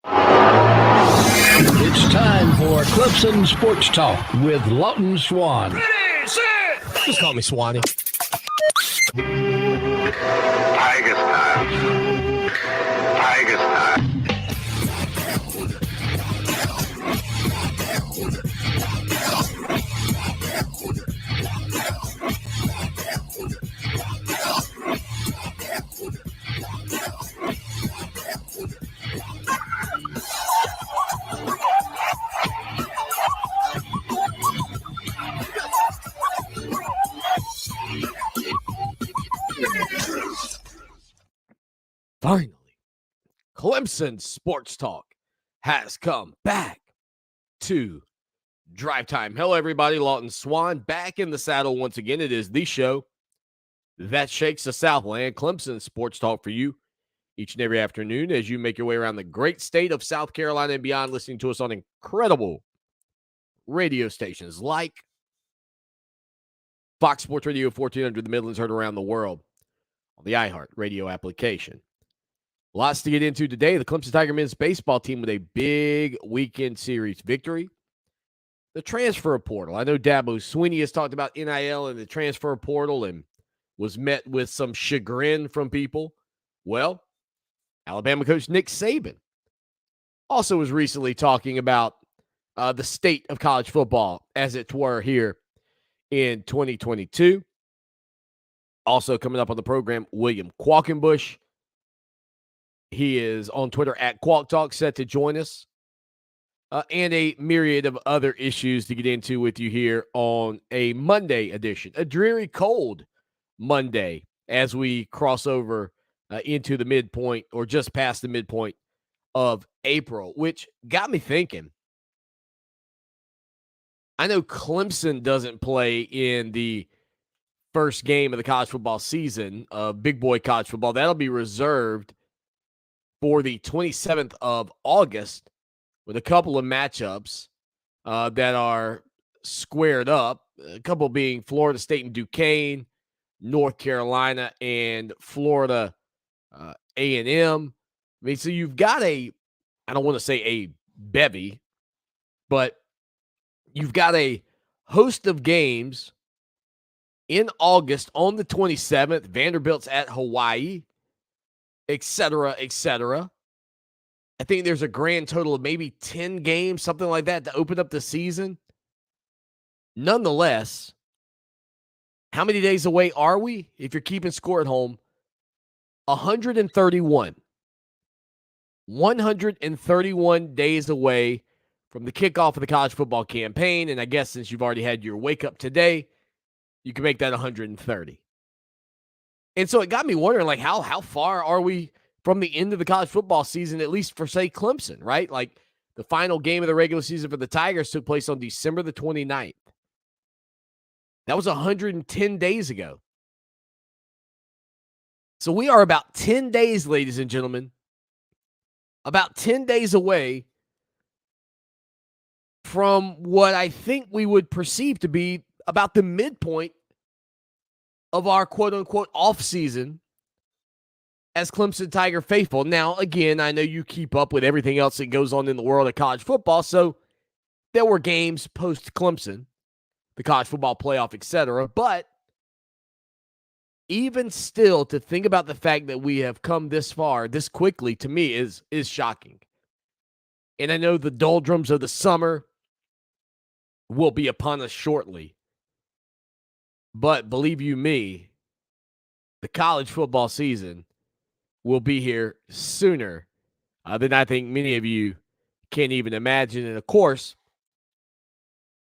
It's time for Clemson Sports Talk with Lawton Swan. Ready, set. Just call me Swanee. Tiger style. Tiger style. Finally, Clemson Sports Talk has come back to Drive Time. Hello, everybody. Lawton Swan back in the saddle once again. It is the show that shakes the Southland. Clemson Sports Talk for you each and every afternoon as you make your way around the great state of South Carolina and beyond, listening to us on incredible radio stations like Fox Sports Radio 1400 the Midlands, heard around the world on the iHeart radio application. Lots to get into today. The Clemson Tiger men's baseball team with a big weekend series victory. The transfer portal. I know Dabo Swinney has talked about NIL and the transfer portal and was met with some chagrin from people. Well, Alabama coach Nick Saban also was recently talking about the state of college football, as it were, here in 2022. Also coming up on the program, William Qualkenbush. He is on Twitter at Qualk Talk, set to join us. And a myriad of other issues to get into with you here on a Monday edition. A dreary, cold Monday as we cross over into the midpoint or just past the midpoint of April, which got me thinking. I know Clemson doesn't play in the first game of the college football season, big boy college football. That'll be reserved for the 27th of August with a couple of matchups that are squared up, a couple being Florida State and Duquesne, North Carolina and Florida A&M. I mean, so you've got I don't want to say a bevy, but you've got a host of games in August on the 27th. Vanderbilt's at Hawaii, et cetera, et cetera. I think there's a grand total of maybe 10 games, something like that, to open up the season. Nonetheless, how many days away are we? If you're keeping score at home, 131. 131 days away from the kickoff of the college football campaign. And I guess since you've already had your wake up today, you can make that 130. And so it got me wondering, like, how far are we from the end of the college football season, at least for, say, Clemson, right? Like, the final game of the regular season for the Tigers took place on December the 29th. That was 110 days ago. So we are about 10 days, ladies and gentlemen, about 10 days away from what I think we would perceive to be about the midpoint of our quote-unquote off-season as Clemson Tiger faithful. Now, again, I know you keep up with everything else that goes on in the world of college football, so there were games post-Clemson, the college football playoff, etc. But even still, to think about the fact that we have come this far, this quickly, to me, is shocking. And I know the doldrums of the summer will be upon us shortly. But believe you me, the college football season will be here sooner than I think many of you can even imagine. And of course,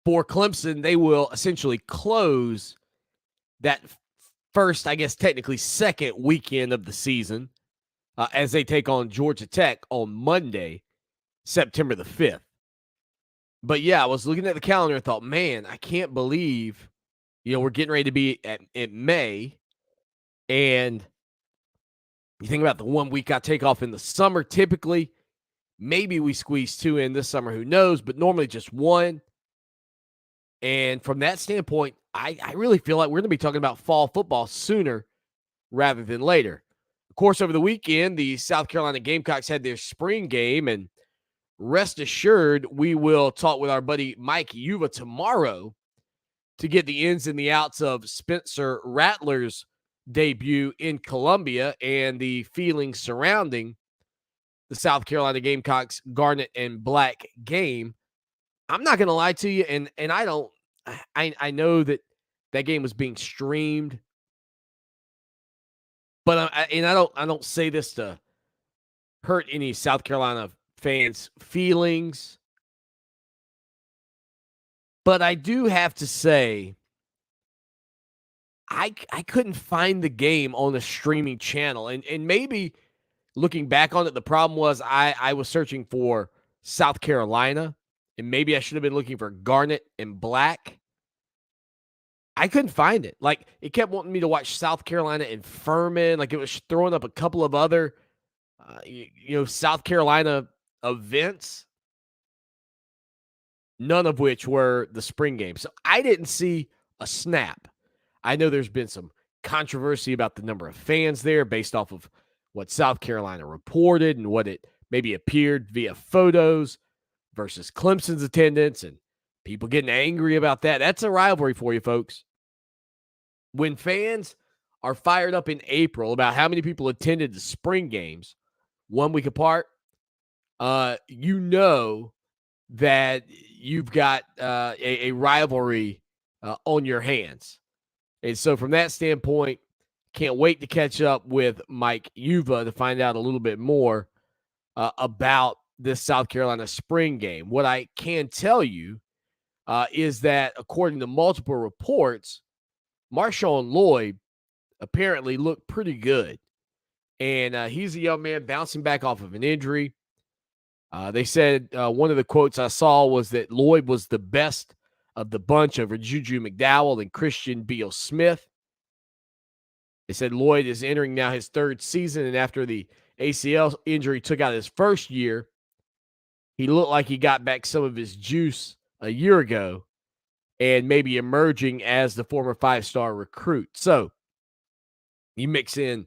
for Clemson, they will essentially close that first, I guess technically second weekend of the season as they take on Georgia Tech on Monday, September the 5th. But yeah, I was looking at the calendar and thought, man, I can't believe, we're getting ready to be at May. And you think about the 1 week I take off in the summer, typically, maybe we squeeze 2 in this summer, who knows, but normally just 1. And from that standpoint, I really feel like we're going to be talking about fall football sooner rather than later. Of course, over the weekend, the South Carolina Gamecocks had their spring game, and rest assured, we will talk with our buddy Mike Yuva tomorrow to get the ins and the outs of Spencer Rattler's debut in Columbia and the feelings surrounding the South Carolina Gamecocks Garnet and Black game. I'm not going to lie to you, and I know that game was being streamed, but I don't say this to hurt any South Carolina fans' feelings, but I do have to say I couldn't find the game on a streaming channel, and maybe looking back on it, the problem was I was searching for South Carolina, and maybe I should have been looking for Garnet and Black. I couldn't find it. Like, it kept wanting me to watch South Carolina and Furman. Like, it was throwing up a couple of other, South Carolina events, none of which were the spring game. So I didn't see a snap. I know there's been some controversy about the number of fans there based off of what South Carolina reported and what it maybe appeared via photos versus Clemson's attendance, and people getting angry about that. That's a rivalry for you, folks. When fans are fired up in April about how many people attended the spring games 1 week apart, you know that you've got a rivalry on your hands. And so from that standpoint, can't wait to catch up with Mike Yuva to find out a little bit more about this South Carolina spring game. What I can tell you is that according to multiple reports, Marshawn Lloyd apparently looked pretty good. And he's a young man bouncing back off of an injury. They said one of the quotes I saw was that Lloyd was the best of the bunch over Juju McDowell and Christian Beal-Smith. They said Lloyd is entering now his third season, and after the ACL injury took out his first year, he looked like he got back some of his juice a year ago and maybe emerging as the former five-star recruit. So you mix in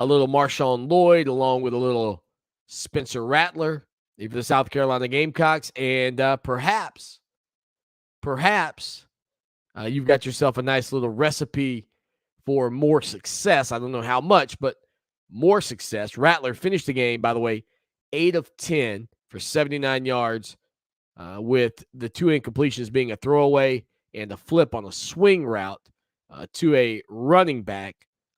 a little Marshawn Lloyd along with a little Spencer Rattler for the South Carolina Gamecocks, and perhaps you've got yourself a nice little recipe for more success. I don't know how much, but more success. Rattler finished the game, by the way, 8 of 10 for 79 yards, with the 2 incompletions being a throwaway and a flip on a swing route to a running back.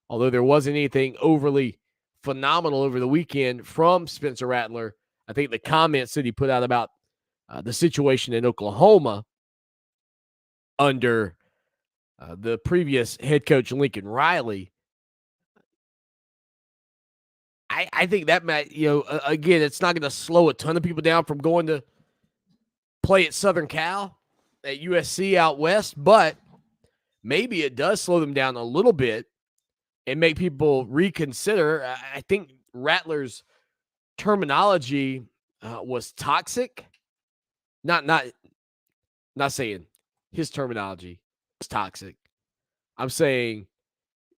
Although there wasn't anything overly phenomenal over the weekend from Spencer Rattler, I think the comments that he put out about the situation in Oklahoma under the previous head coach, Lincoln Riley, I think that might, again, it's not going to slow a ton of people down from going to play at Southern Cal, at USC out west, but maybe it does slow them down a little bit and make people reconsider. I think Rattler's terminology was toxic. Not saying his terminology is toxic. I'm saying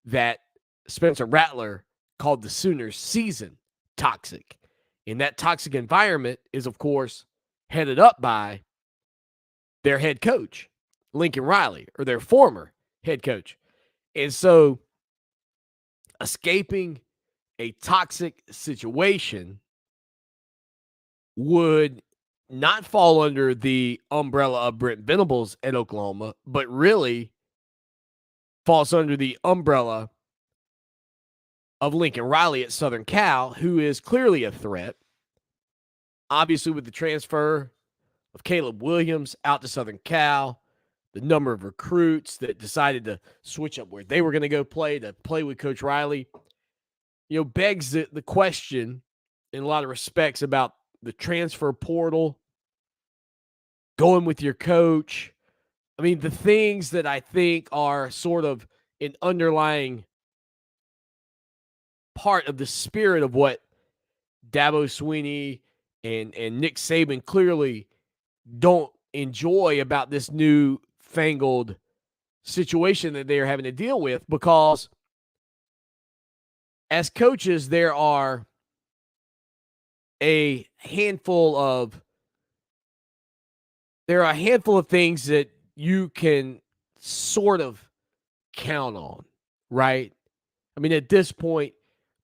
that Spencer Rattler called the Sooners season toxic. And that toxic environment is, of course, headed up by their head coach, Lincoln Riley, or their former head coach. And so escaping a toxic situation would not fall under the umbrella of Brent Venables at Oklahoma, but really falls under the umbrella of Lincoln Riley at Southern Cal, who is clearly a threat. Obviously, with the transfer of Caleb Williams out to Southern Cal, the number of recruits that decided to switch up where they were going to go play to play with Coach Riley, begs the question in a lot of respects about the transfer portal, going with your coach. I mean, the things that I think are sort of an underlying part of the spirit of what Dabo Swinney and Nick Saban clearly don't enjoy about this new fangled situation that they're having to deal with, because as coaches, there are a handful of things that you can sort of count on, right? I mean, at this point,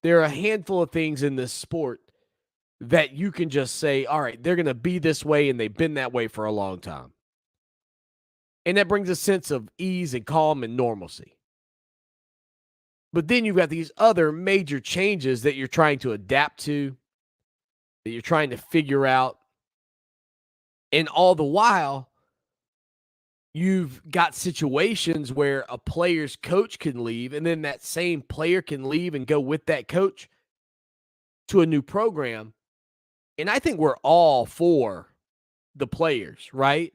there are a handful of things in this sport that you can just say, all right, they're going to be this way, and they've been that way for a long time. And that brings a sense of ease and calm and normalcy. But then you've got these other major changes that you're trying to adapt to, that you're trying to figure out. And all the while, you've got situations where a player's coach can leave, and then that same player can leave and go with that coach to a new program. And I think we're all for the players, right?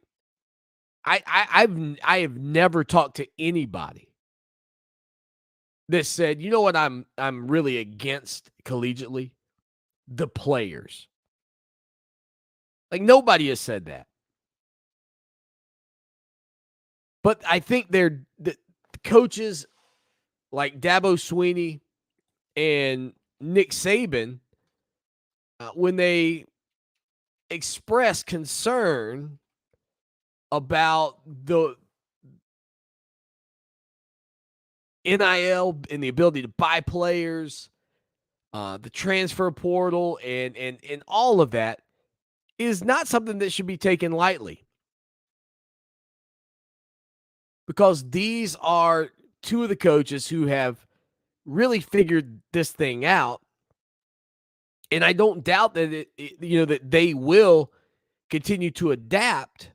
I have never talked to anybody that said, you know what, I'm really against collegiately? The players. Like, nobody has said that. But I think the coaches like Dabo Swinney and Nick Saban, when they express concern about the NIL and the ability to buy players, the transfer portal, and all of that, is not something that should be taken lightly. Because these are two of the coaches who have really figured this thing out. And I don't doubt that that they will continue to adapt.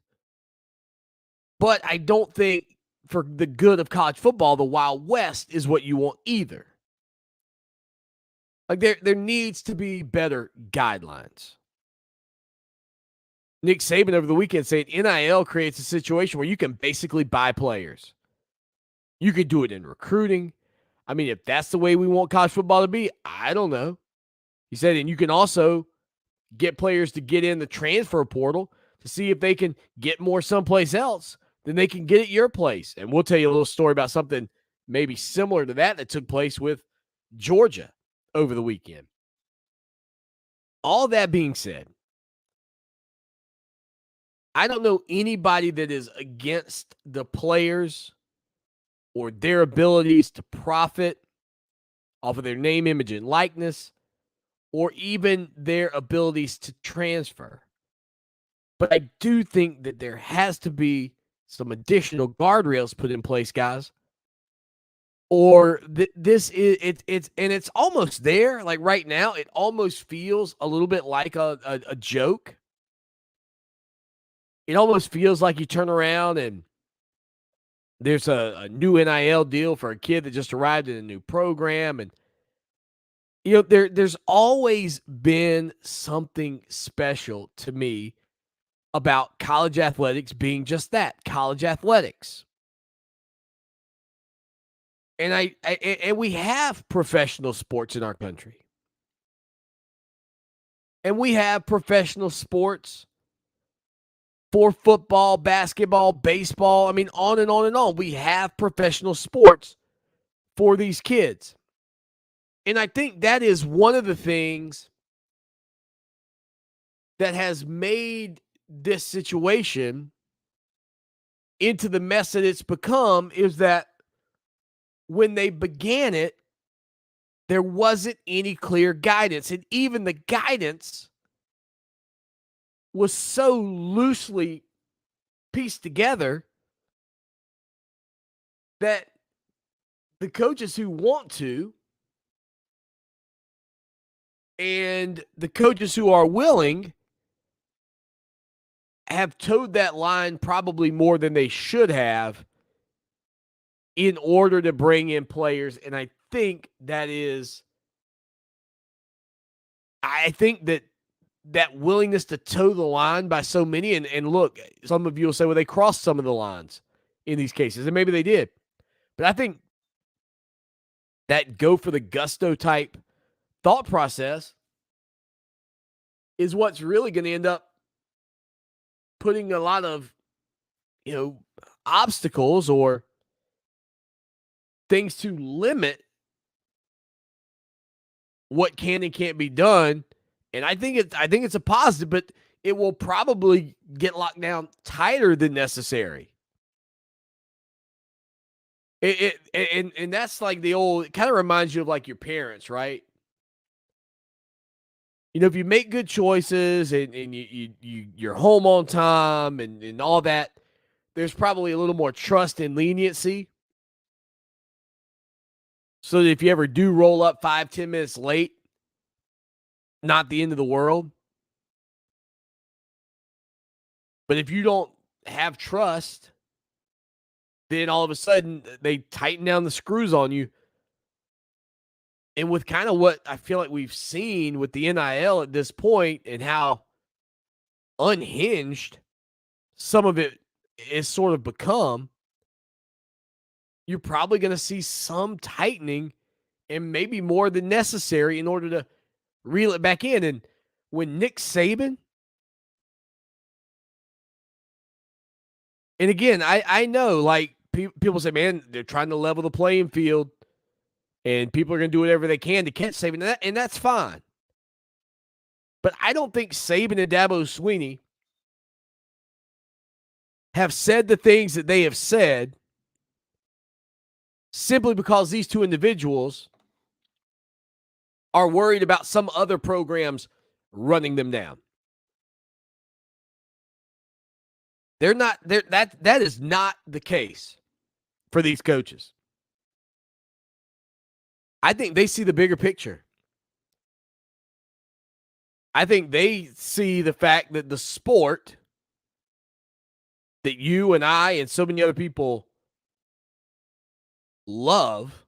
But I don't think, for the good of college football, the Wild West is what you want either. Like, there needs to be better guidelines. Nick Saban over the weekend said NIL creates a situation where you can basically buy players. You could do it in recruiting. I mean, if that's the way we want college football to be, I don't know. He said, and you can also get players to get in the transfer portal to see if they can get more someplace else than they can get at your place. And we'll tell you a little story about something maybe similar to that took place with Georgia over the weekend. All that being said, I don't know anybody that is against the players or their abilities to profit off of their name, image, and likeness, or even their abilities to transfer. But I do think that there has to be some additional guardrails put in place, guys. Or this is it's almost there. Like, right now, it almost feels a little bit like a joke. It almost feels like you turn around and there's a new NIL deal for a kid that just arrived in a new program. And, there's always been something special to me about college athletics being just that, college athletics. And and we have professional sports in our country. And we have professional sports for football, basketball, baseball. I mean, on and on and on. We have professional sports for these kids. And I think that is one of the things that has made this situation into the mess that it's become, is that when they began it, there wasn't any clear guidance. And even the guidance was so loosely pieced together that the coaches who want to and the coaches who are willing have towed that line probably more than they should have in order to bring in players. And I think that willingness to toe the line by so many, and look, some of you will say, well, they crossed some of the lines in these cases, and maybe they did. But I think that go for the gusto type thought process is what's really going to end up putting a lot of, obstacles or things to limit what can and can't be done And I think it's a positive, but it will probably get locked down tighter than necessary. And that's like the old, it kind of reminds you of like your parents, right? If you make good choices and you're home on time and all that, there's probably a little more trust and leniency. So that if you ever do roll up 5-10 minutes late, not the end of the world. But if you don't have trust, then all of a sudden they tighten down the screws on you. And with kind of what I feel like we've seen with the NIL at this point and how unhinged some of it is sort of become, you're probably going to see some tightening and maybe more than necessary in order to reel it back in. And when Nick Saban, and again, I know like people say, man, they're trying to level the playing field and people are going to do whatever they can to catch Saban, and that's fine. But I don't think Saban and Dabo Swinney have said the things that they have said simply because these two individuals are worried about some other programs running them down. They're not there. That is not the case for these coaches. I think they see the bigger picture. I think they see the fact that the sport that you and I and so many other people love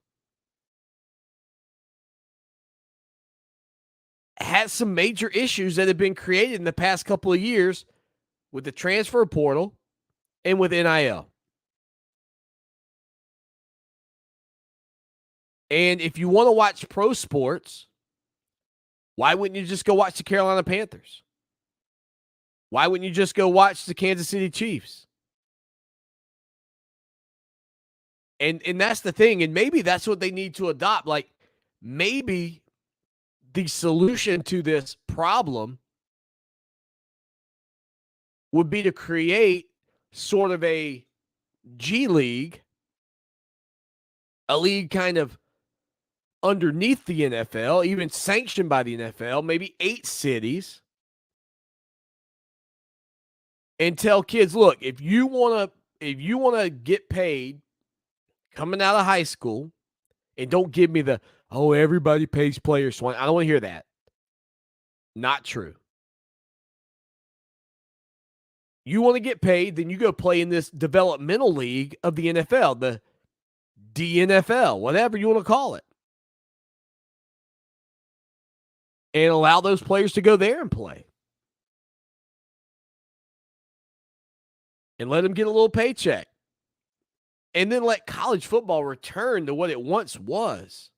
has some major issues that have been created in the past couple of years with the transfer portal and with NIL. And if you want to watch pro sports, why wouldn't you just go watch the Carolina Panthers? Why wouldn't you just go watch the Kansas City Chiefs? And that's the thing. And maybe that's what they need to adopt. Like, maybe the solution to this problem would be to create sort of a G League, a league kind of underneath the NFL, even sanctioned by the NFL, maybe 8 cities, and tell kids, look, if you want to get paid coming out of high school, and don't give me the, oh, everybody pays players. I don't want to hear that. Not true. You want to get paid, then you go play in this developmental league of the NFL, the DNFL, whatever you want to call it. And allow those players to go there and play. And let them get a little paycheck. And then let college football return to what it once was.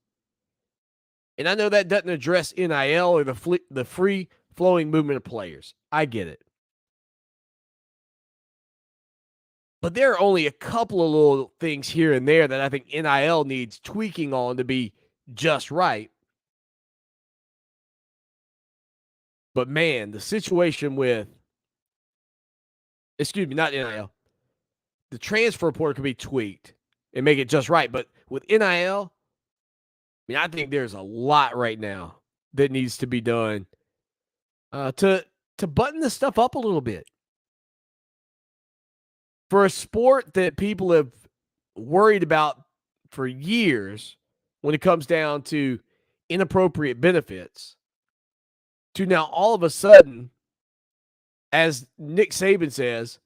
And I know that doesn't address NIL or the free-flowing movement of players. I get it. But there are only a couple of little things here and there that I think NIL needs tweaking on to be just right. But, man, the situation with – not NIL. The transfer portal can be tweaked and make it just right. But with NIL, I think there's a lot right now that needs to be done to button this stuff up a little bit. For a sport that people have worried about for years when it comes down to inappropriate benefits, to now all of a sudden, as Nick Saban says,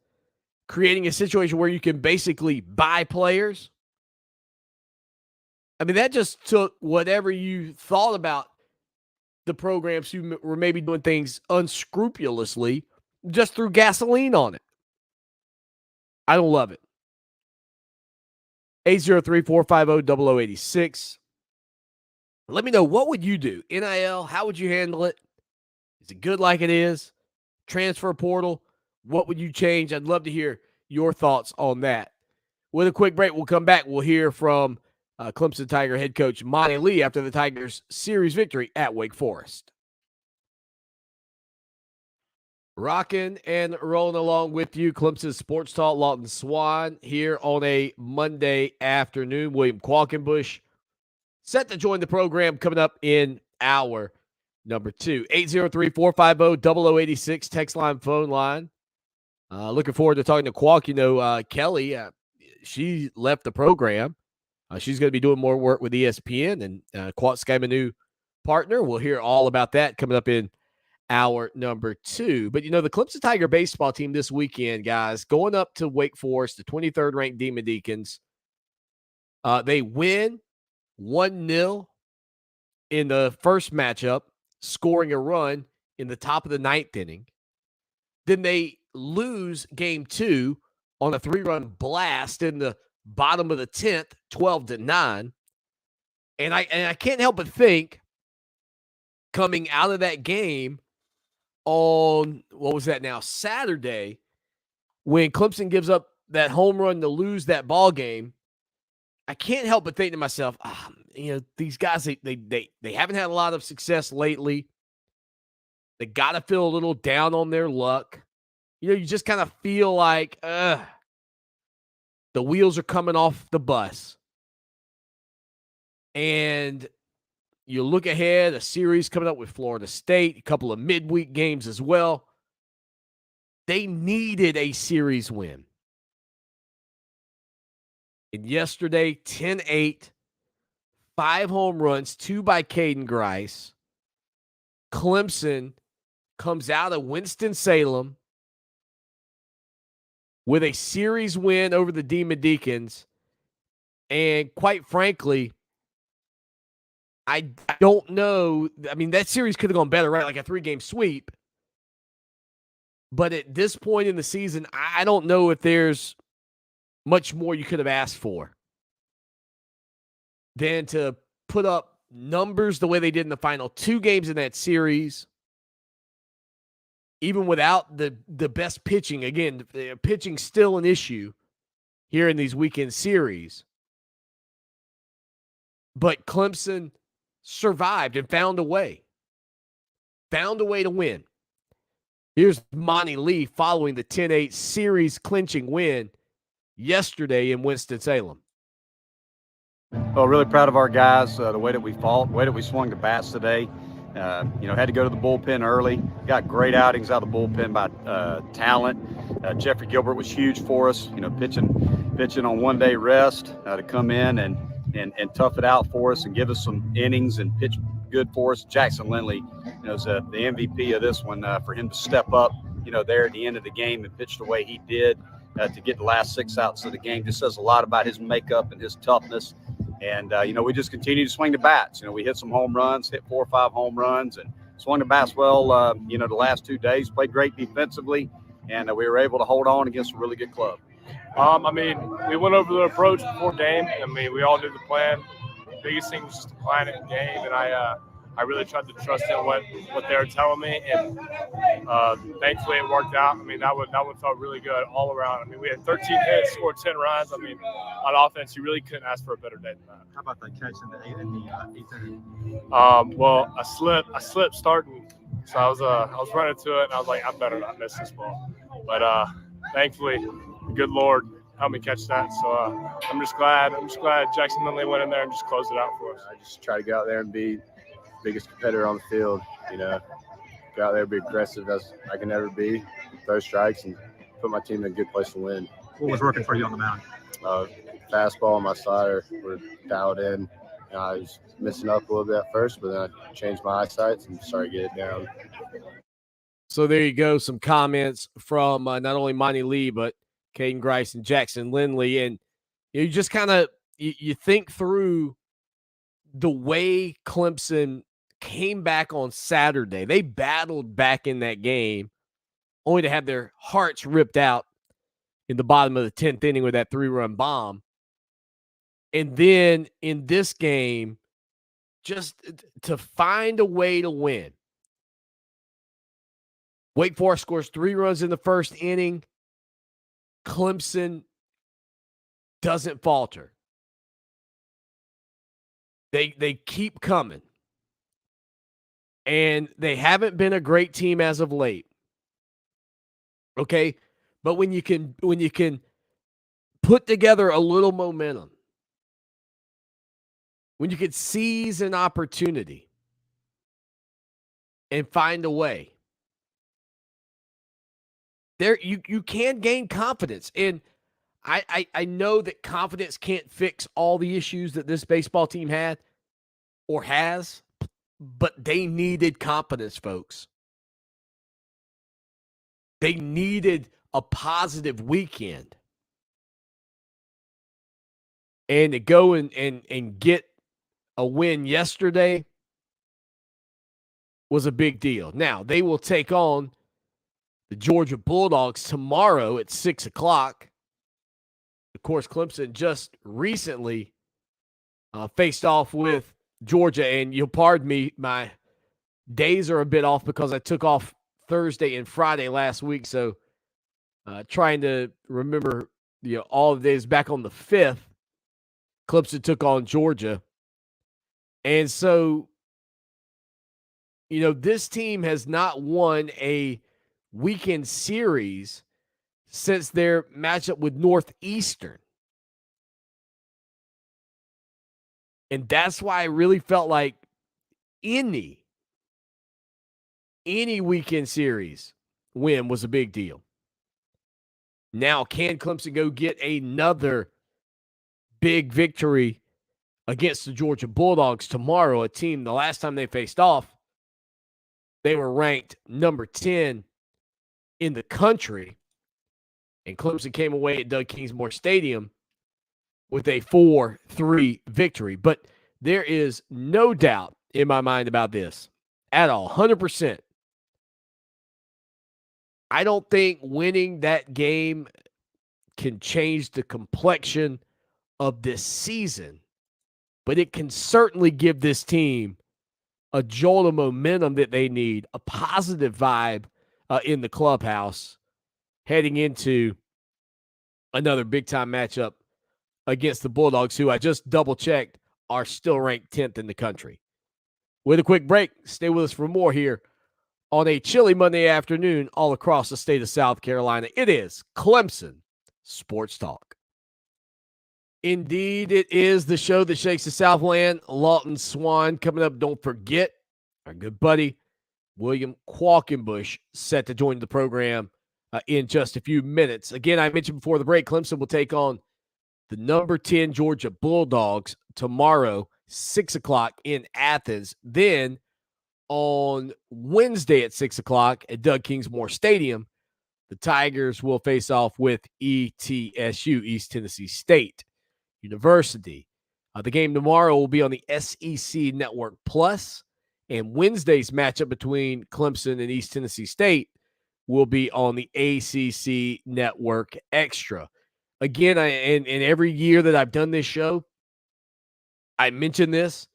creating a situation where you can basically buy players. That just took whatever you thought about the programs who were maybe doing things unscrupulously, just threw gasoline on it. I don't love it. 803-450-0086. Let me know, what would you do? NIL, how would you handle it? Is it good like it is? Transfer portal, what would you change? I'd love to hear your thoughts on that. With a quick break, we'll come back. We'll hear from Clemson Tiger head coach Monty Lee after the Tigers' series victory at Wake Forest. Rocking and rolling along with you, Clemson Sports Talk, Lawton Swan here on a Monday afternoon. William Qualkenbush set to join the program coming up in hour number 2. 803-450-0086 text line, phone line. Looking forward to talking to Qualk. You know, Kelly, she left the program. She's going to be doing more work with ESPN, and Qualk's got a new partner. We'll hear all about that coming up in hour number 2. But, you know, the Clemson Tiger baseball team this weekend, guys, going up to Wake Forest, the 23rd ranked Demon Deacons. They win 1-0 in the first matchup, scoring a run in the top of the 9th inning. Then they lose game 2 on a 3-run blast in the bottom of the 10th, 12-9. And I can't help but think, coming out of that game on, what was that now, Saturday, when Clemson gives up that home run to lose that ball game, I can't help but think to myself, you know, these guys, they haven't had a lot of success lately. They got to feel a little down on their luck. You know, you just kind of feel like the wheels are coming off the bus. And you look ahead, a series coming up with Florida State, a couple of midweek games as well. They needed a series win. And yesterday, 10-8, 5 home runs, 2 by Caden Grice. Clemson comes out of Winston-Salem with a series win over the Demon Deacons. And quite frankly, I don't know. I mean, that series could have gone better, right? Like a 3-game sweep. But at this point in the season, I don't know if there's much more you could have asked for than to put up numbers the way they did in the final 2 games in that series. Even without the best pitching. Again, pitching's still an issue here in these weekend series. But Clemson survived and found a way to win. Here's Monty Lee following the 10-8 series clinching win yesterday in Winston-Salem. Well, really proud of our guys, the way that we fought, the way that we swung the bats today. You know, had to go to the bullpen early. Got great outings out of the bullpen by talent. Jeffrey Gilbert was huge for us, you know, pitching on 1-day rest to come in and tough it out for us and give us some innings and pitch good for us. Jackson Lindley, you know, is the MVP of this one, for him to step up, you know, there at the end of the game and pitch the way he did to get the last 6 outs of the game. Just says a lot about his makeup and his toughness. And, you know, we just continue to swing the bats. You know, we hit some home runs, hit 4 or 5 home runs, and swung the bats well, you know, the last 2 days. Played great defensively, and we were able to hold on against a really good club. I mean, we went over the approach before game. I mean, we all did the plan. The biggest thing was just to plan it in game, and I really tried to trust in what they were telling me, and thankfully it worked out. I mean, that one felt really good all around. I mean, we had 13 hits, scored 10 runs. I mean, on offense, you really couldn't ask for a better day than that. How about that catch in the 8th inning? Well, I slipped starting, so I was running to it, and I was like, I better not miss this ball. But thankfully, the good Lord helped me catch that. So I'm just glad Jackson Lindley went in there and just closed it out for us. I just try to go out there and be biggest competitor on the field, you know, go out there, be aggressive as I can ever be, throw strikes, and put my team in a good place to win. What was working for you on the mound? Fastball and my slider were dialed in. I was missing up a little bit at first, but then I changed my eyesight and started to get it down. So there you go, some comments from not only Monty Lee, but Caden Grice and Jackson Lindley. And you just kind of you think through the way Clemson came back on Saturday. They battled back in that game, only to have their hearts ripped out in the bottom of the 10th inning with that 3-run bomb. And then in this game, just to find a way to win. Wake Forest scores 3 runs in the first inning. Clemson doesn't falter. They keep coming. And they haven't been a great team as of late. Okay? But when you can put together a little momentum, when you can seize an opportunity and find a way, there you can gain confidence. And I know that confidence can't fix all the issues that this baseball team had or has, but they needed confidence, folks. They needed a positive weekend. And to go and get a win yesterday was a big deal. Now, they will take on the Georgia Bulldogs tomorrow at 6 o'clock. Of course, Clemson just recently faced off with Georgia, and you'll pardon me, my days are a bit off because I took off Thursday and Friday last week, so trying to remember all the days. Back on the 5th, Clemson took on Georgia. And so, this team has not won a weekend series since their matchup with Northeastern. And that's why I really felt like any weekend series win was a big deal. Now, can Clemson go get another big victory against the Georgia Bulldogs tomorrow, a team the last time they faced off, they were ranked number 10 in the country, and Clemson came away at Doug Kingsmore Stadium with a 4-3 victory. But there is no doubt in my mind about this at all, 100%. I don't think winning that game can change the complexion of this season, but it can certainly give this team a jolt of momentum that they need, a positive vibe in the clubhouse heading into another big-time matchup against the Bulldogs, who I just double-checked are still ranked 10th in the country. With a quick break, stay with us for more here on a chilly Monday afternoon all across the state of South Carolina. It is Clemson Sports Talk. Indeed, it is the show that shakes the Southland. Lawton Swan coming up. Don't forget, our good buddy, William Qualkenbush, set to join the program in just a few minutes. Again, I mentioned before the break, Clemson will take on the number 10 Georgia Bulldogs tomorrow, 6 o'clock in Athens. Then on Wednesday at 6 o'clock at Doug Kingsmore Stadium, the Tigers will face off with ETSU, East Tennessee State University. The game tomorrow will be on the SEC Network Plus, and Wednesday's matchup between Clemson and East Tennessee State will be on the ACC Network Extra. Again, and every year that I've done this show, I mention this.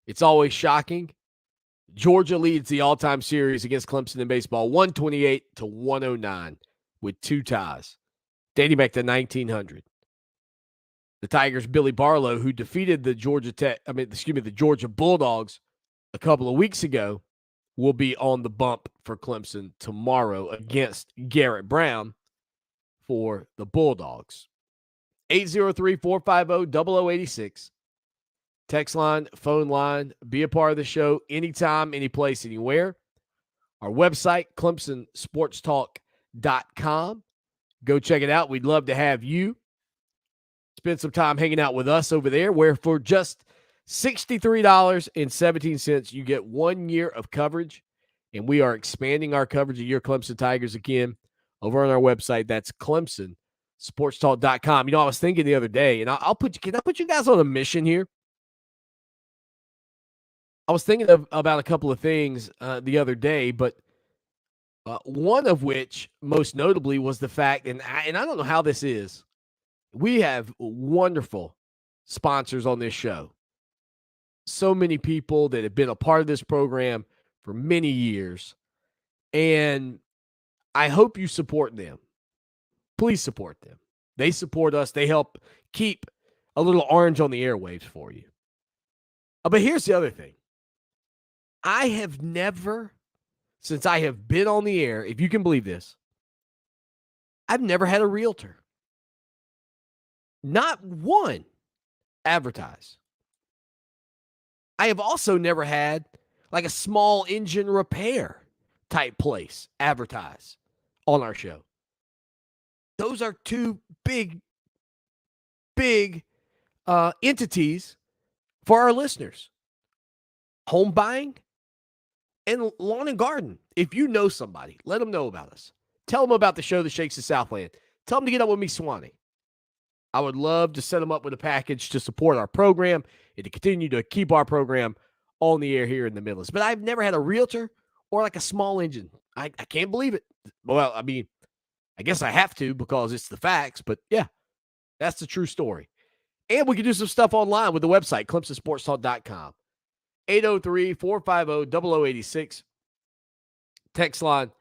It's always shocking. Georgia leads the all-time series against Clemson in baseball, 128-109, with 2 ties, dating back to 1900. The Tigers' Billy Barlow, who defeated the Georgia Bulldogs a couple of weeks ago, will be on the bump for Clemson tomorrow against Garrett Brown for the Bulldogs. 803-450-0086. Text line, phone line, be a part of the show anytime, any place, anywhere. Our website, ClemsonSportsTalk.com. Go check it out. We'd love to have you spend some time hanging out with us over there, where for just $63.17, you get 1 year of coverage, and we are expanding our coverage of your Clemson Tigers again over on our website. That's ClemsonSportsTalk.com. I was thinking the other day, and can I put you guys on a mission here? I was thinking about a couple of things the other day, but one of which, most notably, was the fact, and I don't know how this is, we have wonderful sponsors on this show. So many people that have been a part of this program for many years, and I hope you support them. Please support them. They support us. They help keep a little orange on the airwaves for you. But here's the other thing. I have never, since I have been on the air, if you can believe this, I've never had a realtor. Not one advertise. I have also never had like a small engine repair type place advertise on our show. Those are two big entities for our listeners. Home buying and lawn and garden. If you know somebody, let them know about us. Tell them about the show that shakes the Southland. Tell them to get up with me, Swanee. I would love to set them up with a package to support our program and to continue to keep our program on the air here in the Midlands. But I've never had a realtor or like a small engine. I can't believe it. Well, I mean, I guess I have to because it's the facts. But yeah, that's the true story. And we can do some stuff online with the website, ClemsonSportsTalk.com. 803-450-0086. Text line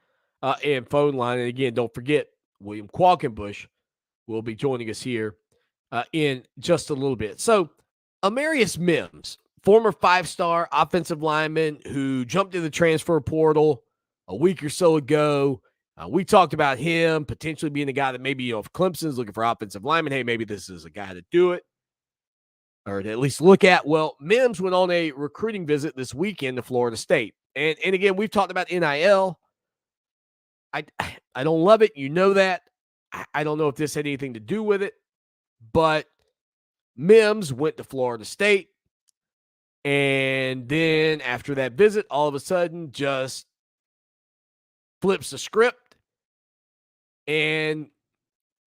and phone line. And again, don't forget, William Qualkenbush will be joining us here in just a little bit. So, Amarius Mims, former 5-star offensive lineman who jumped in the transfer portal a week or so ago. We talked about him potentially being a guy that maybe, if Clemson's looking for offensive linemen, hey, maybe this is a guy to do it or to at least look at. Well, Mims went on a recruiting visit this weekend to Florida State. And again, we've talked about NIL. I don't love it. You know that. I don't know if this had anything to do with it, but Mims went to Florida State. And then after that visit, all of a sudden just flips the script and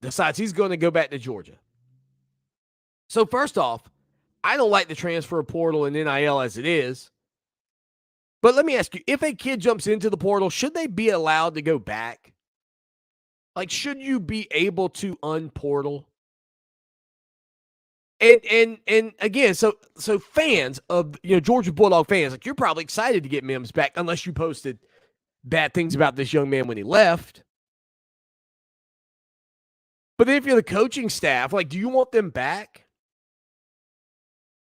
decides he's going to go back to Georgia. So first off, I don't like the transfer portal and NIL as it is. But let me ask you, if a kid jumps into the portal, should they be allowed to go back? Like, should you be able to unportal? And again, so fans of Georgia Bulldog fans, like, you're probably excited to get Mims back, unless you posted bad things about this young man when he left. But then if you're the coaching staff, like, do you want them back?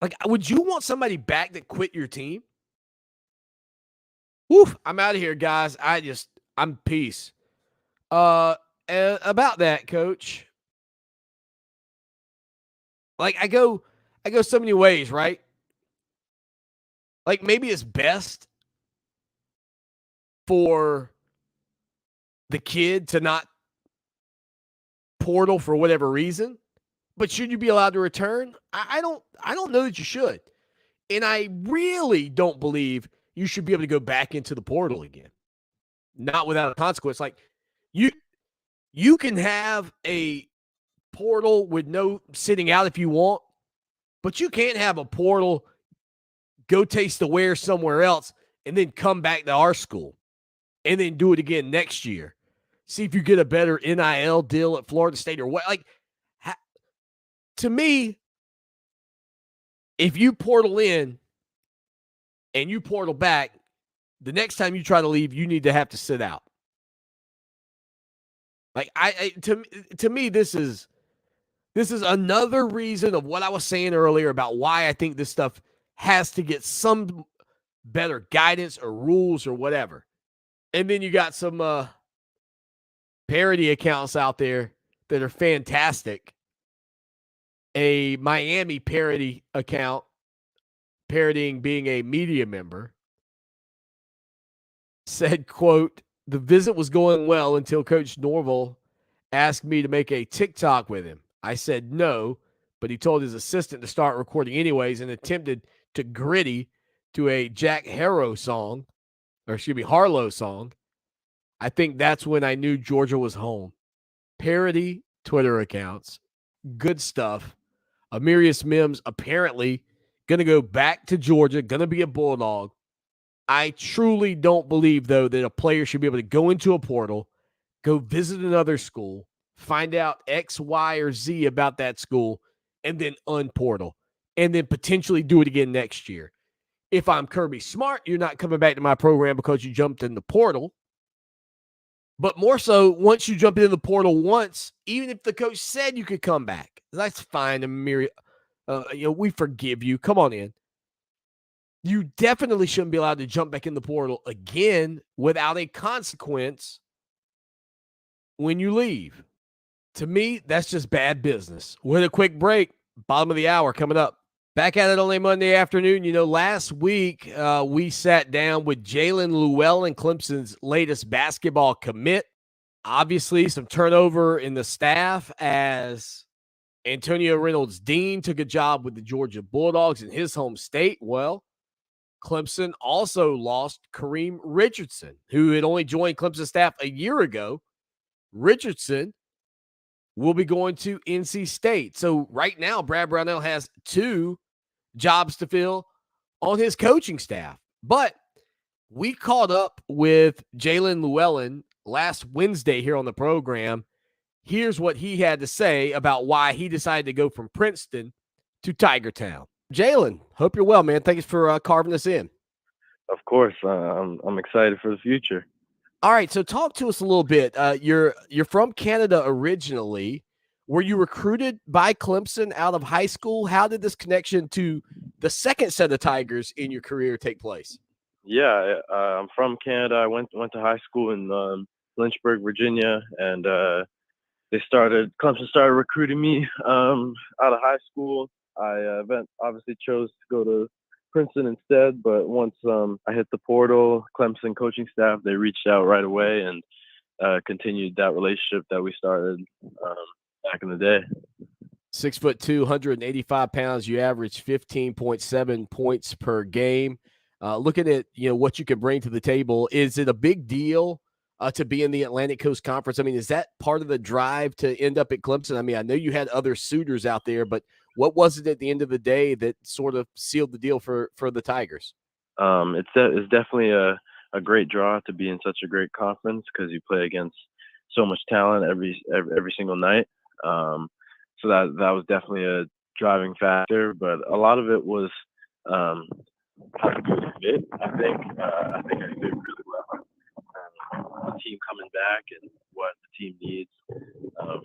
Like, would you want somebody back that quit your team? Woof, I'm out of here, guys. I'm peace. About that, Coach. Like, I go so many ways, right? Like, maybe it's best for the kid to not portal for whatever reason, but should you be allowed to return? I don't know that you should. And I really don't believe you should be able to go back into the portal again. Not without a consequence. Like, you can have a portal with no sitting out if you want, but you can't have a portal, go taste the wear somewhere else, and then come back to our school and then do it again next year. See if you get a better NIL deal at Florida State or what. Like, to me, if you portal in and you portal back, the next time you try to leave, you need to have to sit out. Like, to me, this is another reason of what I was saying earlier about why I think this stuff has to get some better guidance or rules or whatever. And then you got some parody accounts out there that are fantastic. A Miami parody account, parodying being a media member, said, quote, "The visit was going well until Coach Norville asked me to make a TikTok with him. I said no, but he told his assistant to start recording anyways and attempted to gritty to a Jack Harlow song. I think that's when I knew Georgia was home." Parody Twitter accounts. Good stuff. Amarius Mims apparently going to go back to Georgia, going to be a Bulldog. I truly don't believe, though, that a player should be able to go into a portal, go visit another school, find out X, Y, or Z about that school, and then unportal, and then potentially do it again next year. If I'm Kirby Smart, you're not coming back to my program because you jumped in the portal. But more so, once you jump into the portal once, even if the coach said you could come back, that's fine. We forgive you. Come on in. You definitely shouldn't be allowed to jump back in the portal again without a consequence when you leave. To me, that's just bad business. With a quick break, bottom of the hour coming up. Back at it on a Monday afternoon. Last week we sat down with Jalen Llewellyn, Clemson's latest basketball commit. Obviously, some turnover in the staff as Antonio Reynolds Dean took a job with the Georgia Bulldogs in his home state. Well, Clemson also lost Kareem Richardson, who had only joined Clemson staff a year ago. Richardson will be going to NC State. So right now, Brad Brownell has 2 jobs to fill on his coaching staff. But we caught up with Jalen Llewellyn last Wednesday here on the program. Here's what he had to say about why he decided to go from Princeton to Tiger Town. Jalen, hope you're well, man. Thanks for carving us in. Of course, I'm excited for the future. All right, so talk to us a little bit. You're from Canada originally. Were you recruited by Clemson out of high school? How did this connection to the second set of Tigers in your career take place? Yeah, I'm from Canada. I went to high school in Lynchburg, Virginia, and Clemson started recruiting me out of high school. I obviously chose to go to Princeton instead, but once I hit the portal, Clemson coaching staff, they reached out right away and continued that relationship that we started back in the day. 6'2", 185 pounds. You average 15.7 points per game. Looking at what you can bring to the table, is it a big deal to be in the Atlantic Coast Conference? I mean, is that part of the drive to end up at Clemson? I mean, I know you had other suitors out there, but what was it at the end of the day that sort of sealed the deal for the Tigers? It's definitely a great draw to be in such a great conference because you play against so much talent every single night. So that was definitely a driving factor, but a lot of it was how to do the fit. I think I fit really well. The team coming back and what the team needs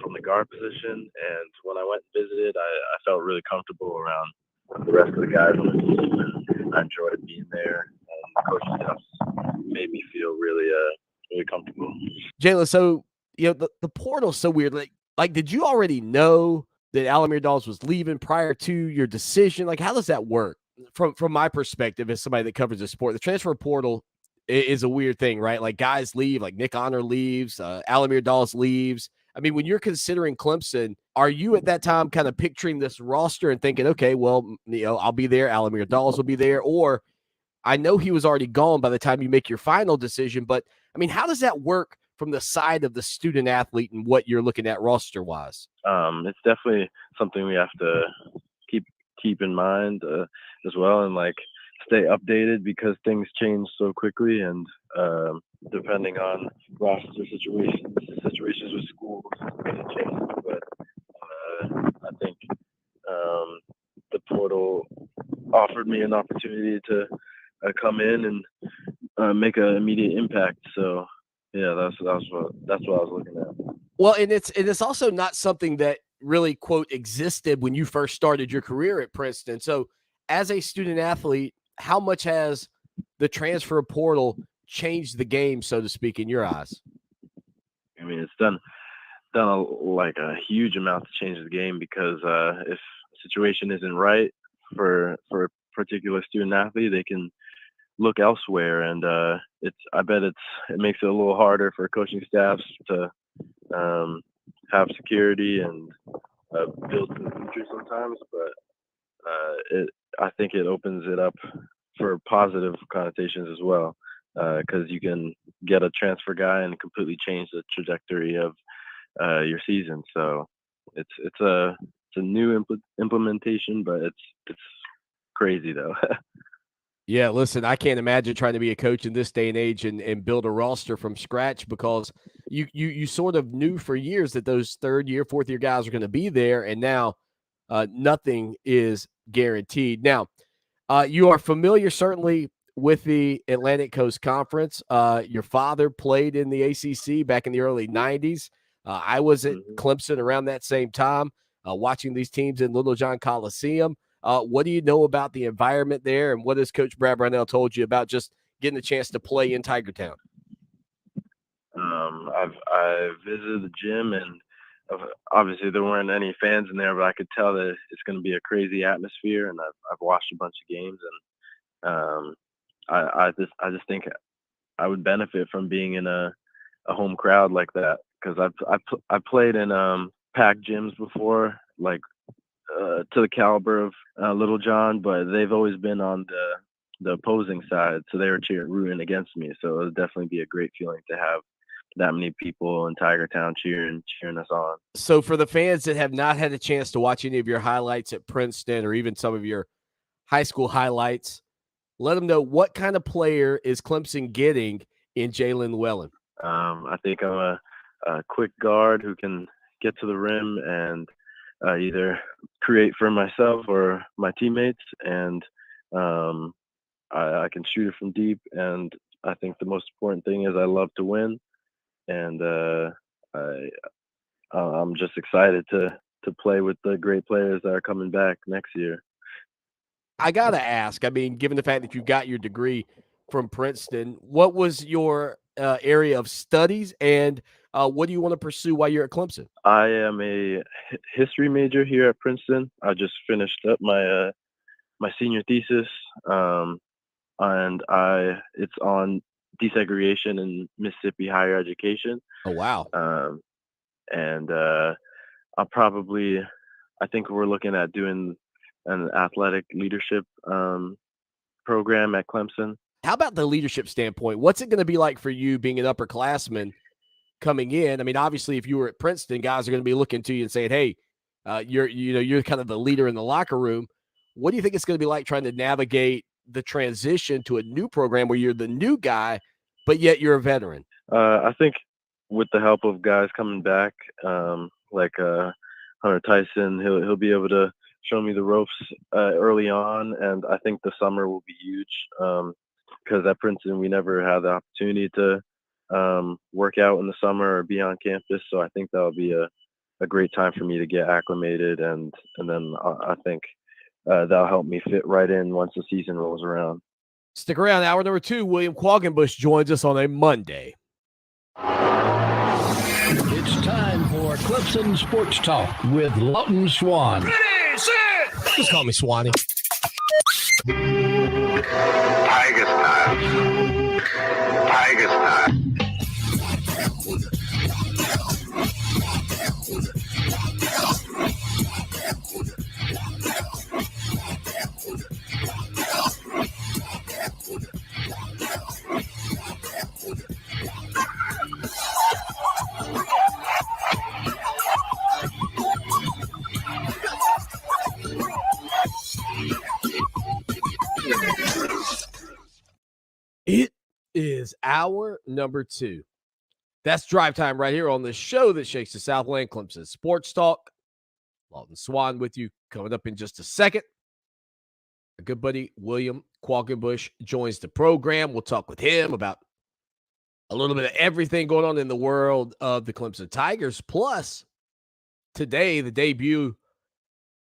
from the guard position. And when I went and visited, I felt really comfortable around the rest of the guys on the team, and I enjoyed being there. And the coaching staff made me feel really comfortable. Jalen, so the portal's so weird. Like, did you already know that Alamir Dawes was leaving prior to your decision? Like, how does that work? From my perspective, as somebody that covers the sport, the transfer portal is a weird thing, right? Like, guys leave, like Nick Honor leaves, Alamir Dawes leaves. I mean, when you're considering Clemson, are you at that time kind of picturing this roster and thinking, okay, well, I'll be there, Alamir Dawes will be there, or I know he was already gone by the time you make your final decision, but I mean, how does that work from the side of the student athlete and what you're looking at roster wise? It's definitely something we have to keep in mind as well, and like stay updated because things change so quickly, and depending on roster situations with schools, it changes. But I think the portal offered me an opportunity to come in and make an immediate impact. So yeah, that's what I was looking at. Well, and it's also not something that really, quote, existed when you first started your career at Princeton. So as a student athlete, how much has the transfer portal changed the game, so to speak, in your eyes? I mean, it's done a huge amount to change the game because if a situation isn't right for a particular student athlete, they can look elsewhere, and I bet it makes it a little harder for coaching staffs to have security and build for the future sometimes. But I think it opens it up for positive connotations as well, because you can get a transfer guy and completely change the trajectory of your season. So it's a new implementation, but it's crazy though. Yeah, listen, I can't imagine trying to be a coach in this day and age and build a roster from scratch, because you sort of knew for years that those third year, fourth year guys are going to be there, and now nothing is guaranteed. Now, you are familiar certainly with the Atlantic Coast Conference. Your father played in the ACC back in the early 90s. I was at Clemson around that same time, watching these teams in Little John Coliseum. What do you know about the environment there, and what has Coach Brad Brownell told you about just getting a chance to play in Tiger Town? I visited the gym, and obviously there weren't any fans in there, but I could tell that it's going to be a crazy atmosphere. And I've watched a bunch of games, and I just think I would benefit from being in a home crowd like that, because I've played in packed gyms before, like to the caliber of Little John, but they've always been on the opposing side, so they were rooting against me. So it would definitely be a great feeling to have that many people in Tiger Town cheering us on. So for the fans that have not had a chance to watch any of your highlights at Princeton or even some of your high school highlights, let them know what kind of player is Clemson getting in Jalen Llewellyn. I think I'm a quick guard who can get to the rim and either create for myself or my teammates, and I can shoot it from deep. And I think the most important thing is I love to win, and I'm just excited to play with the great players that are coming back next year. I got to ask, I mean, given the fact that you got your degree from Princeton, what was your area of studies, and what do you want to pursue while you're at Clemson? I am a history major here at Princeton. I just finished up my my senior thesis, and it's on desegregation in Mississippi higher education. Oh, wow. And I think we're looking at doing an athletic leadership program at Clemson. How about the leadership standpoint? What's it going to be like for you being an upperclassman coming in? I mean, obviously, if you were at Princeton, guys are going to be looking to you and saying, "Hey, you're kind of the leader in the locker room." What do you think it's going to be like trying to navigate the transition to a new program where you're the new guy, but yet you're a veteran? I think with the help of guys coming back, like Hunter Tyson, he'll be able to show me the ropes early on, and I think the summer will be huge, because at Princeton we never had the opportunity to work out in the summer or be on campus. So I think that'll be a great time for me to get acclimated, and then I think that'll help me fit right in once the season rolls around. Stick around. Hour number 2, William Qualkenbush joins us on a Monday. It's time for Clemson Sports Talk with Lawton Swan. Ready, set! Just call me Swanee. Tiger style. Tiger style. It is hour number 2. That's drive time right here on the show that shakes the Southland, Clemson Sports Talk. Lawton Swan with you. Coming up in just a second, our good buddy William Qualkenbush joins the program. We'll talk with him about a little bit of everything going on in the world of the Clemson Tigers. Plus, today, the debut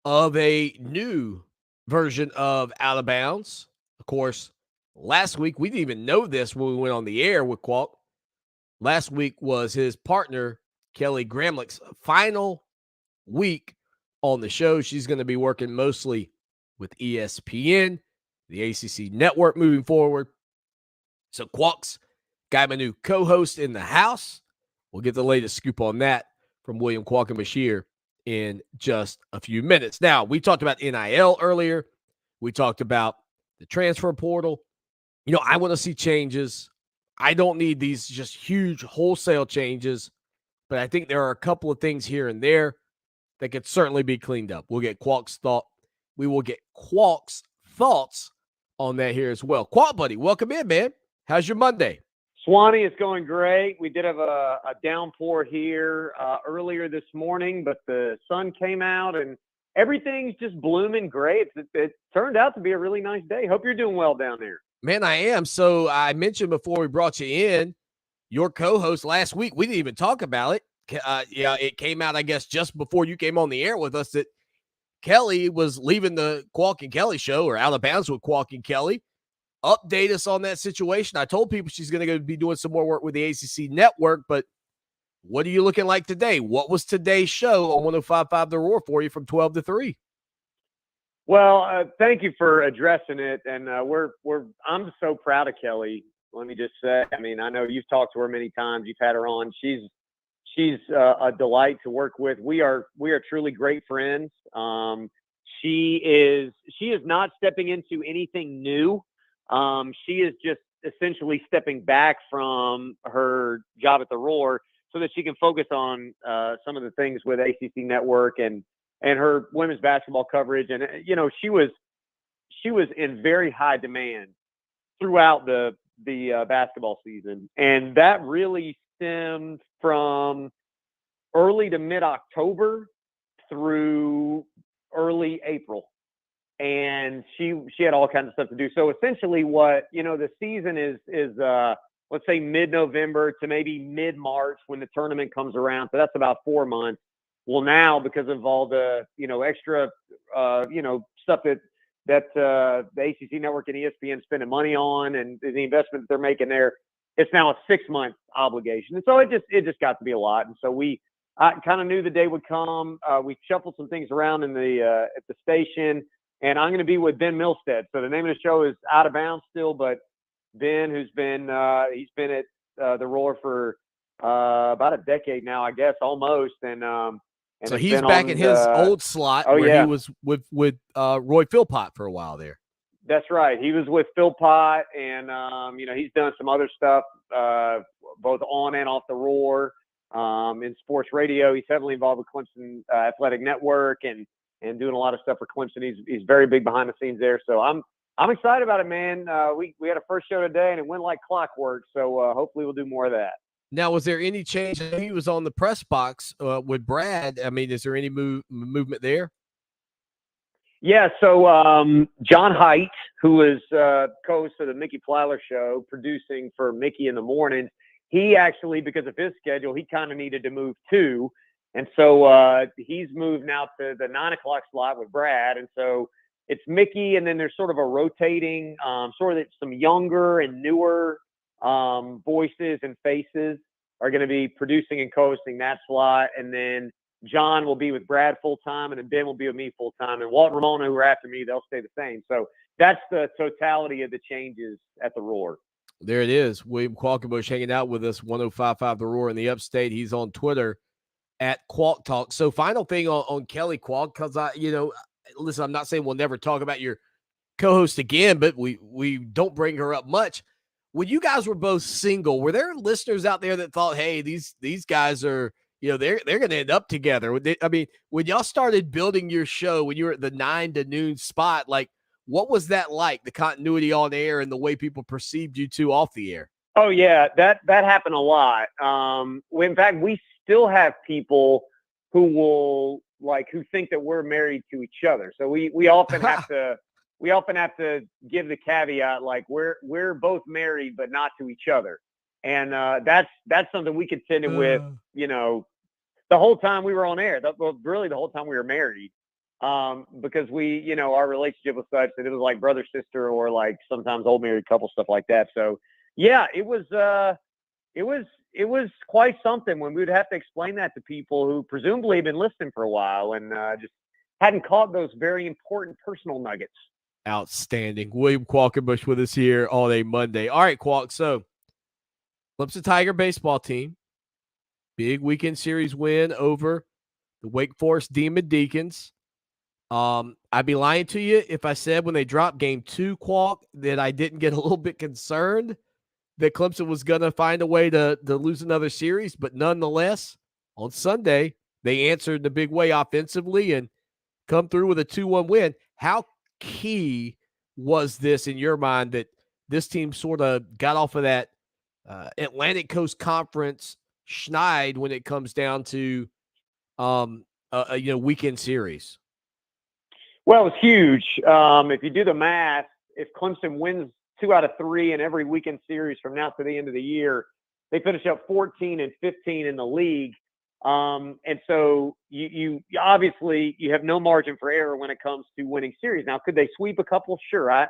of a new version of Out of Bounds. Of course, last week, we didn't even know this when we went on the air with Qualk. Last week was his partner, Kelly Gramlich's final week on the show. She's going to be working mostly with ESPN, the ACC network moving forward. So Qualk's got my new co-host in the house. We'll get the latest scoop on that from William Qualkenbush here in just a few minutes. Now, we talked about NIL earlier. We talked about the transfer portal. You know, I want to see changes. I don't need these just huge wholesale changes, but I think there are a couple of things here and there that could certainly be cleaned up. We'll get Qualk's thought. We will get Qualk's thoughts on that here as well. Qualk, buddy, welcome in, man. How's your Monday? Swanee, it's going great. We did have a downpour here earlier this morning, but the sun came out and everything's just blooming great. It turned out to be a really nice day. Hope you're doing well down there. Man, I am. So I mentioned before we brought you in, your co-host last week, we didn't even talk about it. Yeah, it came out, I guess, just before you came on the air with us that Kelly was leaving the Qualk and Kelly show, or Out of Bounds with Qualk and Kelly. Update us on that situation. I told people she's going to be doing some more work with the ACC network, but What are you looking like today? What was today's show on 105.5 The Roar for you from 12 to 3? Well, thank you for addressing it, and I'm so proud of Kelly. Let me just say, I mean, I know you've talked to her many times. You've had her on. She's a delight to work with. We are truly great friends. She is not stepping into anything new. She is just essentially stepping back from her job at the Roar so that she can focus on some of the things with ACC Network and her women's basketball coverage. And, you know, she was in very high demand throughout the basketball season. And that really stemmed from early to mid-October through early April. And she had all kinds of stuff to do. So essentially what, you know, the season is let's say mid-November to maybe mid-March when the tournament comes around. So that's about 4 months. Well, now because of all the, you know, extra, stuff that the ACC Network and ESPN spending money on and the investment that they're making there, it's now a 6-month obligation. And so it just got to be a lot. And so I kind of knew the day would come. We shuffled some things around at the station, and I'm going to be with Ben Milstead. So the name of the show is Out of Bounds still, but Ben, who's been he's been at the Roar for about a decade now, I guess, almost. And so he's back in his old slot where he was with Roy Philpott for a while there. That's right. He was with Philpott, and he's done some other stuff both on and off the Roar in sports radio. He's heavily involved with Clemson Athletic Network and doing a lot of stuff for Clemson. He's very big behind the scenes there. So I'm excited about it, man. We had a first show today, and it went like clockwork. So hopefully we'll do more of that. Now, was there any change? He was on the press box with Brad. I mean, is there any movement there? Yeah, so John Haidt, who is co-host of the Mickey Plyler Show, producing for Mickey in the mornings, he actually, because of his schedule, he kind of needed to move too. And so he's moved now to the 9 o'clock slot with Brad. And so it's Mickey, and then there's sort of a rotating, sort of some younger and newer voices and faces are going to be producing and co-hosting that slot. And then John will be with Brad full-time, and then Ben will be with me full-time. And Walt and Ramona, who are after me, they'll stay the same. So that's the totality of the changes at the Roar. There it is. William Qualkenbush hanging out with us, 105.5 The Roar in the Upstate. He's on Twitter at Qualk Talk. So final thing on Kelly Qualk, because listen, I'm not saying we'll never talk about your co-host again, but we don't bring her up much. When you guys were both single, were there listeners out there that thought, hey, these guys are, they're going to end up together? I mean, when y'all started building your show, when you were at the 9 to noon spot, like, what was that like, the continuity on air and the way people perceived you two off the air? Oh, yeah, that happened a lot. In fact, we still have people who think that we're married to each other. So we often have to give the caveat, like we're both married, but not to each other. And that's something we contended with, the whole time we were on air, really the whole time we were married, because our relationship was such that it was like brother, sister, or like sometimes old married couple, stuff like that. So yeah, it was quite something when we would have to explain that to people who presumably had been listening for a while and just hadn't caught those very important personal nuggets. Outstanding. William Qualkenbush with us here all day Monday. All right, Qualk. So Clemson Tiger baseball team, big weekend series win over the Wake Forest Demon Deacons. I'd be lying to you if I said when they dropped game 2, Qualk, that I didn't get a little bit concerned that Clemson was going to find a way to lose another series. But nonetheless, on Sunday, they answered the big way offensively and come through with a 2-1 win. How key was this in your mind that this team sort of got off of that Atlantic Coast Conference schneid when it comes down to weekend series? Well, it's huge. If you do the math, if Clemson wins 2 out of 3 in every weekend series from now to the end of the year, they finish up 14 and 15 in the league. And so you obviously you have no margin for error when it comes to winning series. Now, could they sweep a couple? Sure.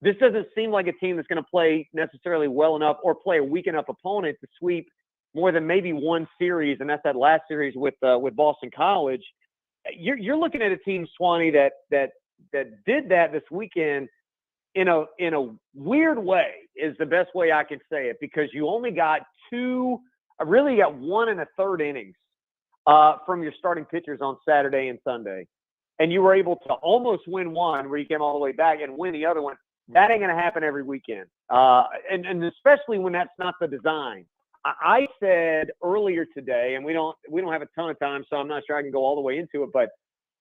This doesn't seem like a team that's going to play necessarily well enough or play a weak enough opponent to sweep more than maybe one series, and that's that last series with Boston College. You're looking at a team, Swanee, that did that this weekend in a weird way is the best way I can say it, because you only got really got 1 1/3 innings from your starting pitchers on Saturday and Sunday. And you were able to almost win one where you came all the way back and win the other one. That ain't going to happen every weekend. And especially when that's not the design. I said earlier today, and we don't have a ton of time, so I'm not sure I can go all the way into it, but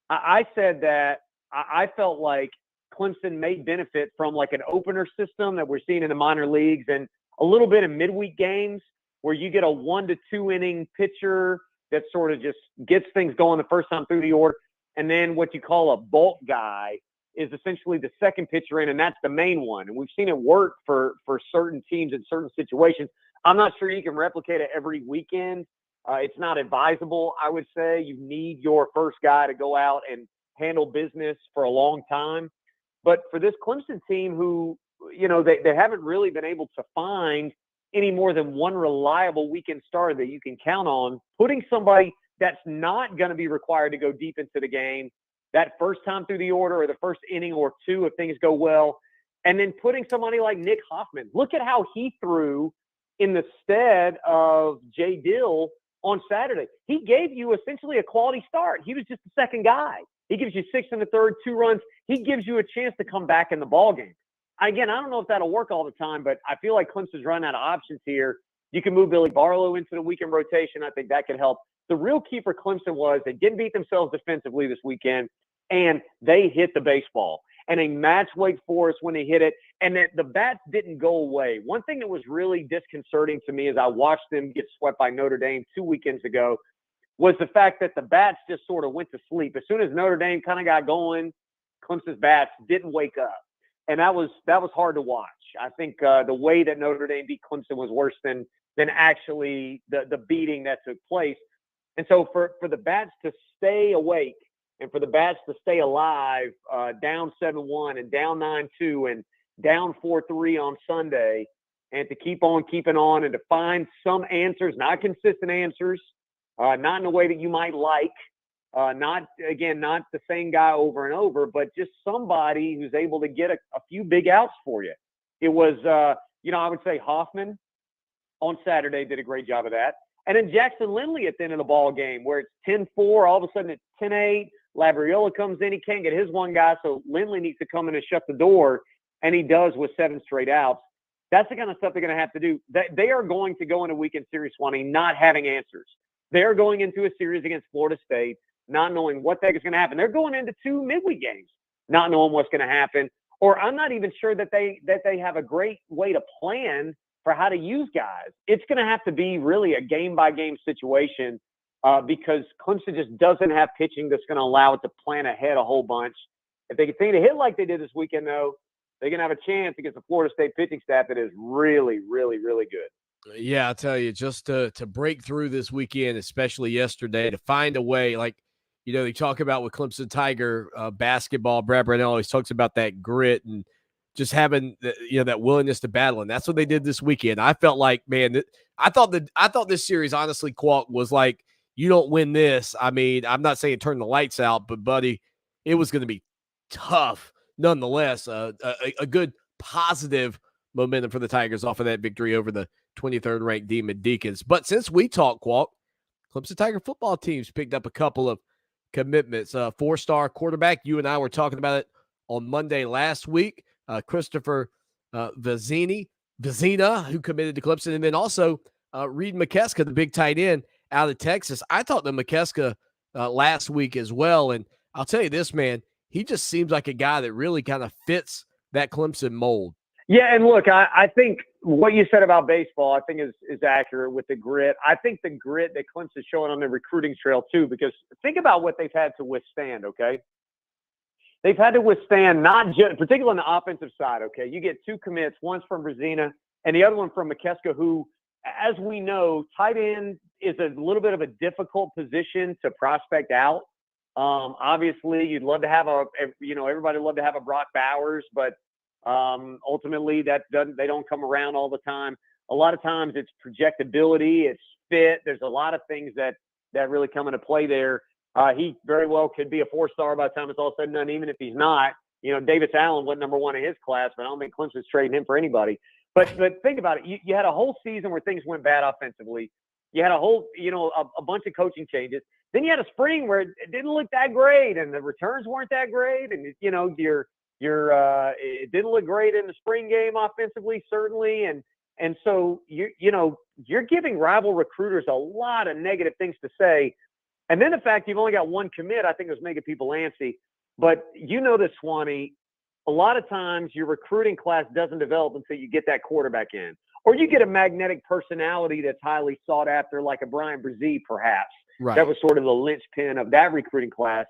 I said that I felt like Clemson may benefit from like an opener system that we're seeing in the minor leagues, and a little bit of midweek games where you get a 1 to 2 inning pitcher that sort of just gets things going the first time through the order. And then what you call a bulk guy is essentially the second pitcher in, and that's the main one. And we've seen it work for certain teams in certain situations. I'm not sure you can replicate it every weekend. It's not advisable, I would say. You need your first guy to go out and handle business for a long time. But for this Clemson team who, they haven't really been able to find any more than one reliable weekend starter that you can count on, putting somebody that's not going to be required to go deep into the game that first time through the order or the first inning or two if things go well, and then putting somebody like Nick Hoffman. Look at how he threw in the stead of Jay Dill on Saturday. He gave you essentially a quality start. He was just the second guy. He gives you 6 1/3, 2 runs. He gives you a chance to come back in the ballgame. Again, I don't know if that'll work all the time, but I feel like Clemson's run out of options here. You can move Billy Barlow into the weekend rotation. I think that could help. The real key for Clemson was they didn't beat themselves defensively this weekend, and they hit the baseball. And they matched Wake Forest when they hit it, and the bats didn't go away. One thing that was really disconcerting to me as I watched them get swept by Notre Dame 2 weekends ago was the fact that the bats just sort of went to sleep. As soon as Notre Dame kind of got going, Clemson's bats didn't wake up. And that was hard to watch. I think the way that Notre Dame beat Clemson was worse than actually the beating that took place. And so for the bats to stay awake and for the bats to stay alive, down 7-1 and down 9-2 and down 4-3 on Sunday, and to keep on keeping on and to find some answers, not consistent answers, not in a way that you might like, not the same guy over and over, but just somebody who's able to get a few big outs for you. It was, I would say Hoffman on Saturday did a great job of that. And then Jackson Lindley at the end of the ball game where it's 10-4, all of a sudden it's 10-8. Labriola comes in. He can't get his one guy, so Lindley needs to come in and shut the door, and he does with 7 straight outs. That's the kind of stuff they're going to have to do. They are going to go in a weekend series, Swanee, not having answers. They're going into a series against Florida State, not knowing what the heck is going to happen. They're going into 2 midweek games, not knowing what's going to happen. Or I'm not even sure that they have a great way to plan for how to use guys. It's going to have to be really a game-by-game situation because Clemson just doesn't have pitching that's going to allow it to plan ahead a whole bunch. If they continue to hit like they did this weekend, though, they're going to have a chance against the Florida State pitching staff that is really, really, really good. Yeah, I'll tell you, just to break through this weekend, especially yesterday, to find a way, like, they talk about with Clemson Tiger basketball, Brad Brownell always talks about that grit and just having that willingness to battle, and that's what they did this weekend. I felt like, man, I thought this series, honestly, Qualk, was like, you don't win this. I mean, I'm not saying turn the lights out, but buddy, it was going to be tough nonetheless. A good positive momentum for the Tigers off of that victory over the 23rd ranked Demon Deacons. But since we talked, Qualk, Clemson Tiger football teams picked up a couple of commitments. 4-star quarterback, you and I were talking about it on Monday last week. Christopher Vizina, who committed to Clemson, and then also Reid Mckeska, the big tight end out of Texas. I talked to Mckeska last week as well, and I'll tell you this, man, he just seems like a guy that really kind of fits that Clemson mold. Yeah, and look, I think what you said about baseball, I think is accurate with the grit. I think the grit that Clemson's showing on their recruiting trail too, because think about what they've had to withstand, okay? They've had to withstand not just, particularly on the offensive side, okay? You get 2 commits, one's from Vizina and the other one from Mckeska, who, as we know, tight end is a little bit of a difficult position to prospect out. Obviously, you'd love to have everybody would love to have a Brock Bowers, but ultimately they don't come around all the time. A lot of times it's projectability, it's fit. There's a lot of things that really come into play there. He very well could be a 4-star by the time it's all said and done, even if he's not. Davis Allen went number 1 in his class, but I don't think Clemson's trading him for anybody. But think about it. You had a whole season where things went bad offensively. You had a whole, a bunch of coaching changes. Then you had a spring where it didn't look that great, and the returns weren't that great, and it didn't look great in the spring game offensively, certainly, and so you're giving rival recruiters a lot of negative things to say, and then the fact you've only got 1 commit, I think, is making people antsy. But this, Swanee, a lot of times your recruiting class doesn't develop until you get that quarterback in, or you get a magnetic personality that's highly sought after, like a Brian Brzee, perhaps. Right. That was sort of the linchpin of that recruiting class.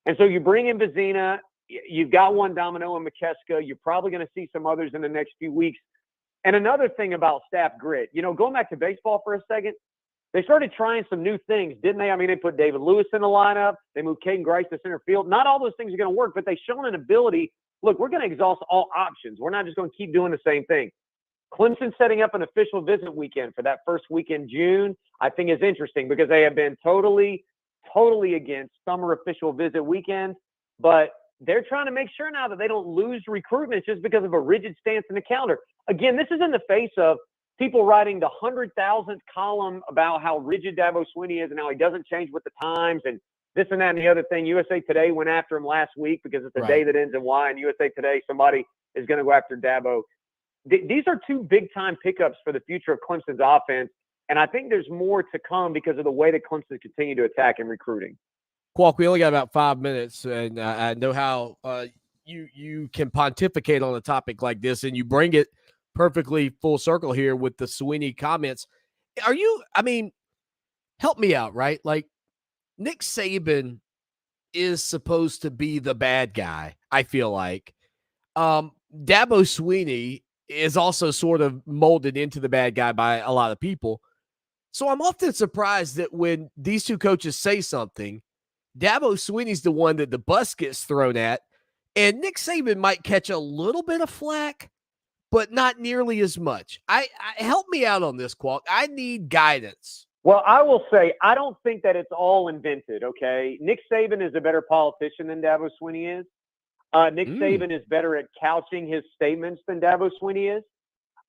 And so you bring in Vizina, you've got one domino in Mckeska. You're probably going to see some others in the next few weeks. And another thing about staff grit, going back to baseball for a second, they started trying some new things, didn't they? I mean, they put David Lewis in the lineup. They moved Caden Grice to center field. Not all those things are going to work, but they've shown an ability. Look, we're going to exhaust all options. We're not just going to keep doing the same thing. Clemson setting up an official visit weekend for that first week in June, I think is interesting because they have been totally against summer official visit weekends, but they're trying to make sure now that they don't lose recruitment just because of a rigid stance in the calendar. Again, this is in the face of people writing the 100,000th column about how rigid Dabo Swinney is and how he doesn't change with the times and this and that and the other thing. USA Today went after him last week because it's a day that ends in Y, and USA Today, somebody is going to go after Dabo. These are 2 big-time pickups for the future of Clemson's offense, and I think there's more to come because of the way that Clemson continue to attack in recruiting. Qualk, we only got about 5 minutes, and I know how you can pontificate on a topic like this, and you bring it perfectly full circle here with the Swinney comments. Help me out, right? Like, Nick Saban is supposed to be the bad guy, I feel like. Dabo Swinney is also sort of molded into the bad guy by a lot of people. So I'm often surprised that when these 2 coaches say something, Dabo Swinney's the one that the bus gets thrown at, and Nick Saban might catch a little bit of flack, but not nearly as much. Help me out on this, Qualk. I need guidance. Well, I will say, I don't think that it's all invented, okay? Nick Saban is a better politician than Dabo Swinney is. Nick Saban is better at couching his statements than Dabo Swinney is.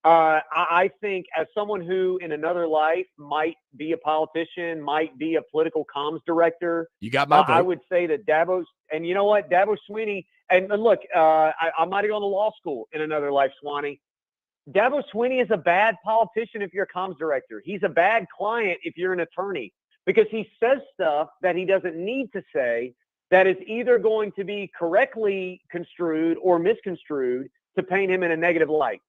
I think as someone who in another life might be a politician, might be a political comms director, you got my vote. I would say that Dabo Swinney, and look, I might have gone to law school in another life, Swanee. Dabo Swinney is a bad politician if you're a comms director. He's a bad client if you're an attorney because he says stuff that he doesn't need to say that is either going to be correctly construed or misconstrued to paint him in a negative light.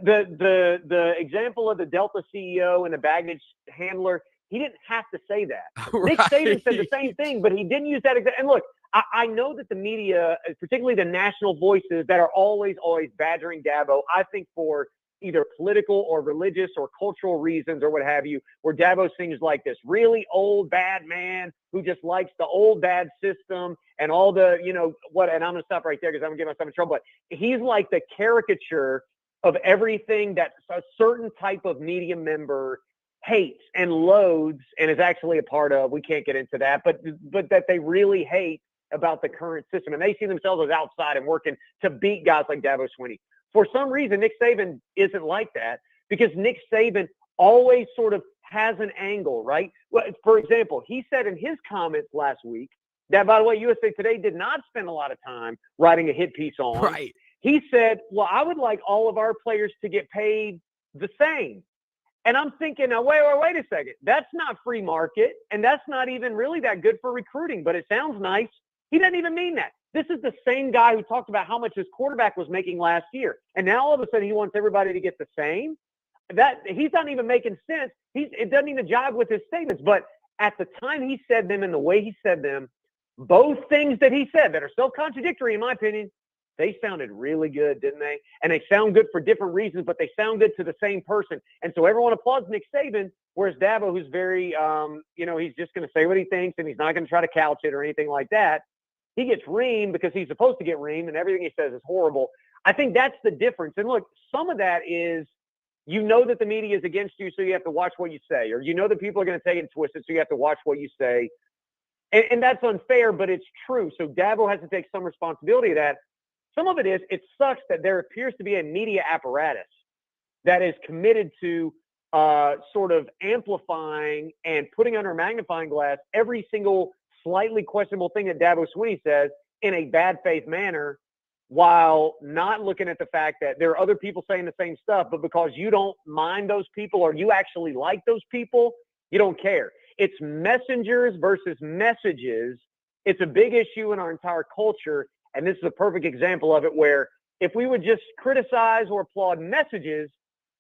The example of the Delta CEO and the baggage handler, he didn't have to say that. Right. Nick Saban said the same thing, but he didn't use that example. And look, I know that the media, particularly the national voices that are always badgering Dabo, I think for either political or religious or cultural reasons or what have you, where Dabo seems like this really old bad man who just likes the old bad system and all the, and I'm going to stop right there because I'm going to get myself in trouble, but he's like the caricature of everything that a certain type of media member hates and loathes and is actually a part of. We can't get into that, but that they really hate about the current system. And they see themselves as outside and working to beat guys like Dabo Swinney. For some reason, Nick Saban isn't like that because Nick Saban always sort of has an angle, right? Well, for example, he said in his comments last week that, by the way, USA Today did not spend a lot of time writing a hit piece on. Right. He said, well, I would like all of our players to get paid the same. And I'm thinking, now, wait a second. That's not free market, and that's not even really that good for recruiting, but it sounds nice. He doesn't even mean that. This is the same guy who talked about how much his quarterback was making last year. And now all of a sudden he wants everybody to get the same. That he's not even making sense. It doesn't even jive with his statements. But at the time he said them and the way he said them, both things that he said that are self-contradictory, in my opinion, they sounded really good, didn't they? And they sound good for different reasons, but they sound good to the same person. And so everyone applauds Nick Saban, whereas Dabo, who's very, he's just going to say what he thinks and he's not going to try to couch it or anything like that. He gets reamed because he's supposed to get reamed and everything he says is horrible. I think that's the difference. And look, some of that is, you know that the media is against you, so you have to watch what you say, or you know that people are going to take it and twist it, so you have to watch what you say. And that's unfair, but it's true. So Dabo has to take some responsibility of that. Some of it is, it sucks that there appears to be a media apparatus that is committed to sort of amplifying and putting under a magnifying glass every single slightly questionable thing that Dabo Swinney says in a bad faith manner, while not looking at the fact that there are other people saying the same stuff, but because you don't mind those people or you actually like those people, you don't care. It's messengers versus messages. It's a big issue in our entire culture, and this is a perfect example of it, where if we would just criticize or applaud messages,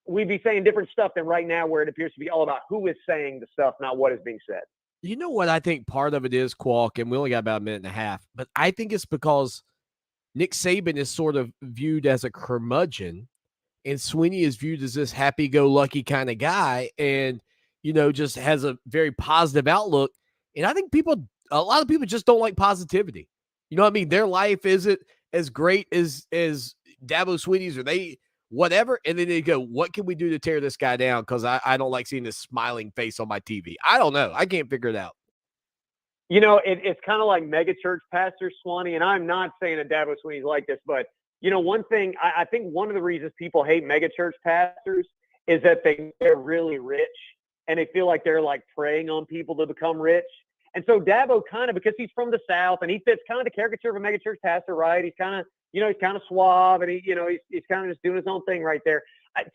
we'd be saying different stuff than right now, where it appears to be all about who is saying the stuff, not what is being said. You know what I think part of it is, Qualk, and we only got about a minute and a half, but I think it's because Nick Saban is sort of viewed as a curmudgeon, and Swinney is viewed as this happy-go-lucky kind of guy, and, you know, just has a very positive outlook. And I think a lot of people just don't like positivity. You know what I mean? Their life isn't as great as Dabo Swinney's, or they whatever, and then they go, what can we do to tear this guy down? Because I don't like seeing this smiling face on my TV. I don't know. I can't figure it out. You know, it's kind of like mega church pastors, Swanee, and I'm not saying that Dabo Swinney's like this, but, you know, one thing, I think one of the reasons people hate mega church pastors is that they're really rich, and they feel like they're, like, preying on people to become rich. And so Dabo kind of, because he's from the South, and he fits kind of the caricature of a mega church pastor, right? He's kind of, you know, he's kind of suave, and he's kind of just doing his own thing right there.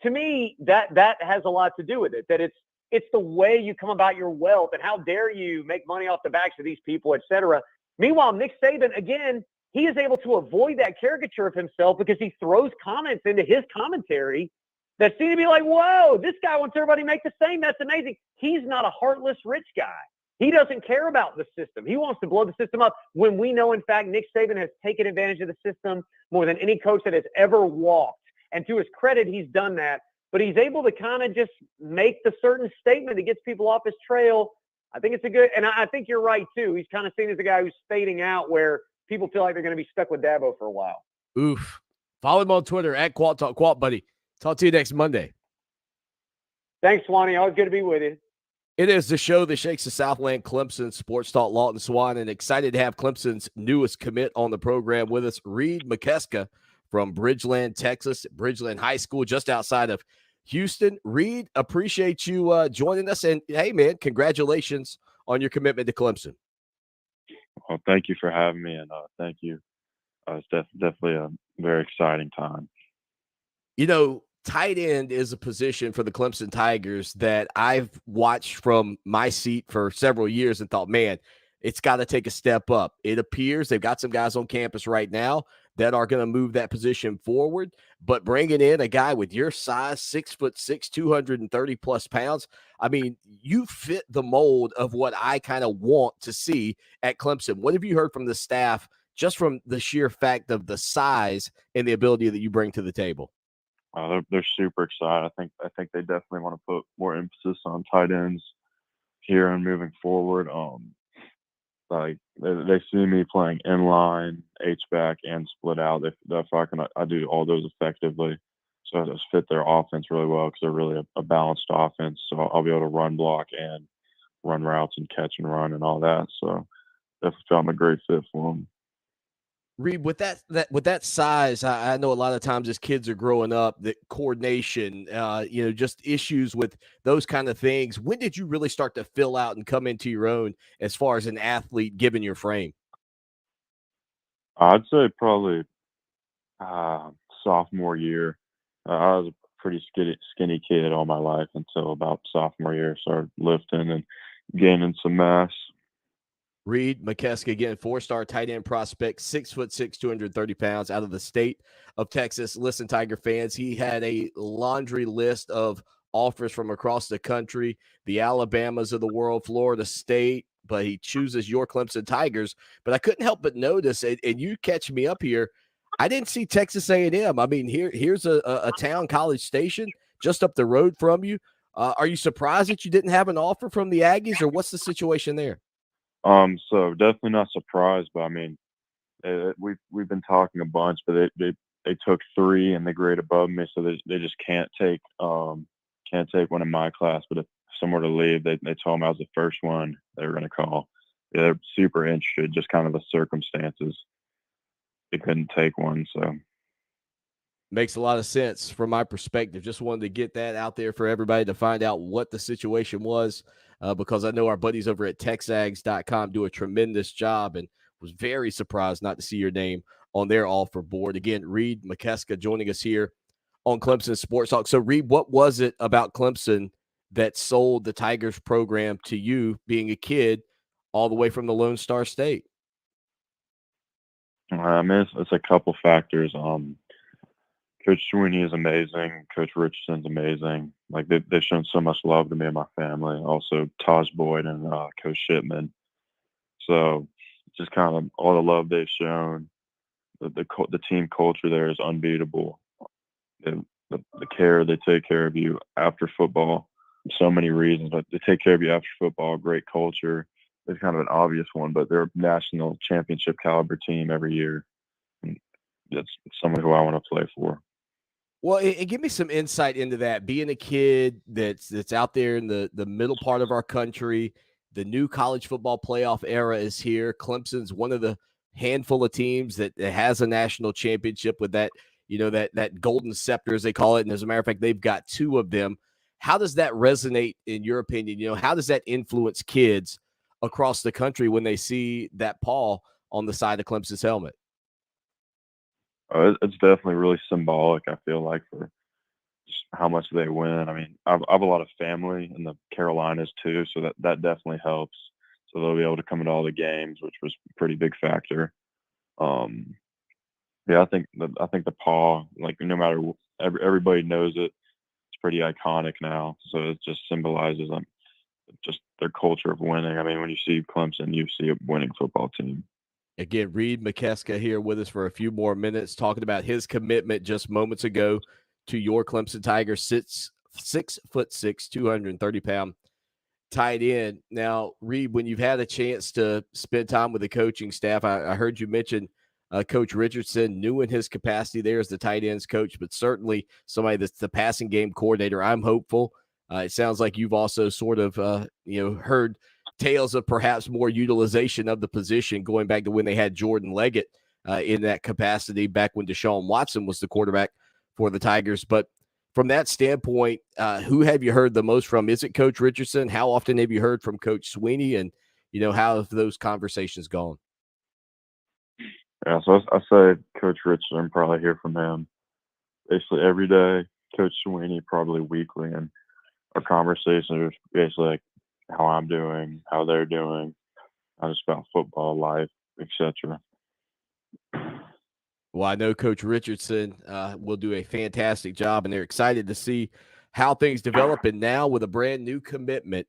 To me, that has a lot to do with it, that it's the way you come about your wealth, and how dare you make money off the backs of these people, et cetera. Meanwhile, Nick Saban, again, he is able to avoid that caricature of himself because he throws comments into his commentary that seem to be like, whoa, this guy wants everybody to make the same. That's amazing. He's not a heartless rich guy. He doesn't care about the system. He wants to blow the system up, when we know, in fact, Nick Saban has taken advantage of the system more than any coach that has ever walked. And to his credit, he's done that. But he's able to kind of just make the certain statement that gets people off his trail. I think it's a good – and I think you're right, too. He's kind of seen as a guy who's fading out, where people feel like they're going to be stuck with Dabo for a while. Oof. Follow him on Twitter, at Qualt Talk. Qualt, buddy. Talk to you next Monday. Thanks, Swanee. Always good to be with you. It is the show that shakes the Southland. Clemson Sports Talk, Lawton Swan, and excited to have Clemson's newest commit on the program with us, Reid Mckeska from Bridgeland, Texas, Bridgeland High School, just outside of Houston. Reid, appreciate you joining us, and hey, man, congratulations on your commitment to Clemson. Well, thank you for having me, and thank you. It's definitely a very exciting time. You know, tight end is a position for the Clemson Tigers that I've watched from my seat for several years and thought, man, it's got to take a step up. It appears they've got some guys on campus right now that are going to move that position forward, but bringing in a guy with your size, 6'6", 230 plus pounds, I mean, you fit the mold of what I kind of want to see at Clemson. What have you heard from the staff, just from the sheer fact of the size and the ability that you bring to the table? They're super excited. I think they definitely want to put more emphasis on tight ends here and moving forward. Like they see me playing inline, H-back, and split out. If I do all those effectively, so I just fit their offense really well, because they're really a balanced offense. So I'll be able to run block and run routes and catch and run and all that. So definitely feel I'm a great fit for them. Reid, with that size, I know a lot of times as kids are growing up, the coordination, just issues with those kind of things. When did you really start to fill out and come into your own as far as an athlete, given your frame? I'd say probably sophomore year. I was a pretty skinny kid all my life until about sophomore year. Started lifting and gaining some mass. Reid Mckeska, again, 4-star tight end prospect, 6'6", 230 pounds, out of the state of Texas. Listen, Tiger fans, he had a laundry list of offers from across the country, the Alabamas of the world, Florida State, but he chooses your Clemson Tigers. But I couldn't help but notice, and you catch me up here, I didn't see Texas A&M. I mean, here's a town, College Station, just up the road from you. Are you surprised that you didn't have an offer from the Aggies, or what's the situation there? So definitely not surprised, but I mean, we've been talking a bunch, but they they took 3 in the grade above me, so they just can't take one in my class. But if someone were to leave, they told me I was the first one they were going to call. Yeah, they're super interested, just kind of the circumstances. They couldn't take one, so. Makes a lot of sense from my perspective. Just wanted to get that out there for everybody to find out what the situation was, because I know our buddies over at TexAgs.com do a tremendous job, and was very surprised not to see your name on their offer board. Again, Reid Mckeska joining us here on Clemson Sports Talk. So, Reid, what was it about Clemson that sold the Tigers program to you, being a kid all the way from the Lone Star State? I mean, it's a couple factors. Coach Sweeney is amazing. Coach Richardson's amazing. Like, they've shown so much love to me and my family. Also, Taj Boyd and Coach Shipman. So, just kind of all the love they've shown. The team culture there is unbeatable. The care they take care of you after football. So many reasons, but they take care of you after football. Great culture. It's kind of an obvious one, but they're a national championship caliber team every year. And that's someone who I want to play for. Well, and give me some insight into that. Being a kid that's out there in the middle part of our country, the new college football playoff era is here. Clemson's one of the handful of teams that has a national championship with that, that golden scepter, as they call it. And as a matter of fact, they've got 2 of them. How does that resonate in your opinion? How does that influence kids across the country when they see that paw on the side of Clemson's helmet? It's definitely really symbolic, I feel like, for just how much they win. I mean, I have a lot of family in the Carolinas too, so that definitely helps. So they'll be able to come into all the games, which was a pretty big factor. Yeah, I think the paw, like, no matter everybody knows it. It's pretty iconic now, so it just symbolizes just their culture of winning. I mean, when you see Clemson, you see a winning football team. Again, Reid Mckeska here with us for a few more minutes, talking about his commitment just moments ago to your Clemson Tigers. 6'6", 230-pound tight end. Now, Reid, when you've had a chance to spend time with the coaching staff, I heard you mention Coach Richardson, new in his capacity there as the tight ends coach, but certainly somebody that's the passing game coordinator. I'm hopeful. It sounds like you've also sort of, heard tales of perhaps more utilization of the position going back to when they had Jordan Leggett in that capacity back when Deshaun Watson was the quarterback for the Tigers. But from that standpoint, who have you heard the most from? Is it Coach Richardson? How often have you heard from Coach Sweeney? And, how have those conversations gone? Yeah, so I say Coach Richardson, probably hear from him basically every day. Coach Sweeney probably weekly, and our conversations are basically like how I'm doing, how they're doing, just about football, life, etc. Well, I know Coach Richardson will do a fantastic job, and they're excited to see how things develop. And now with a brand new commitment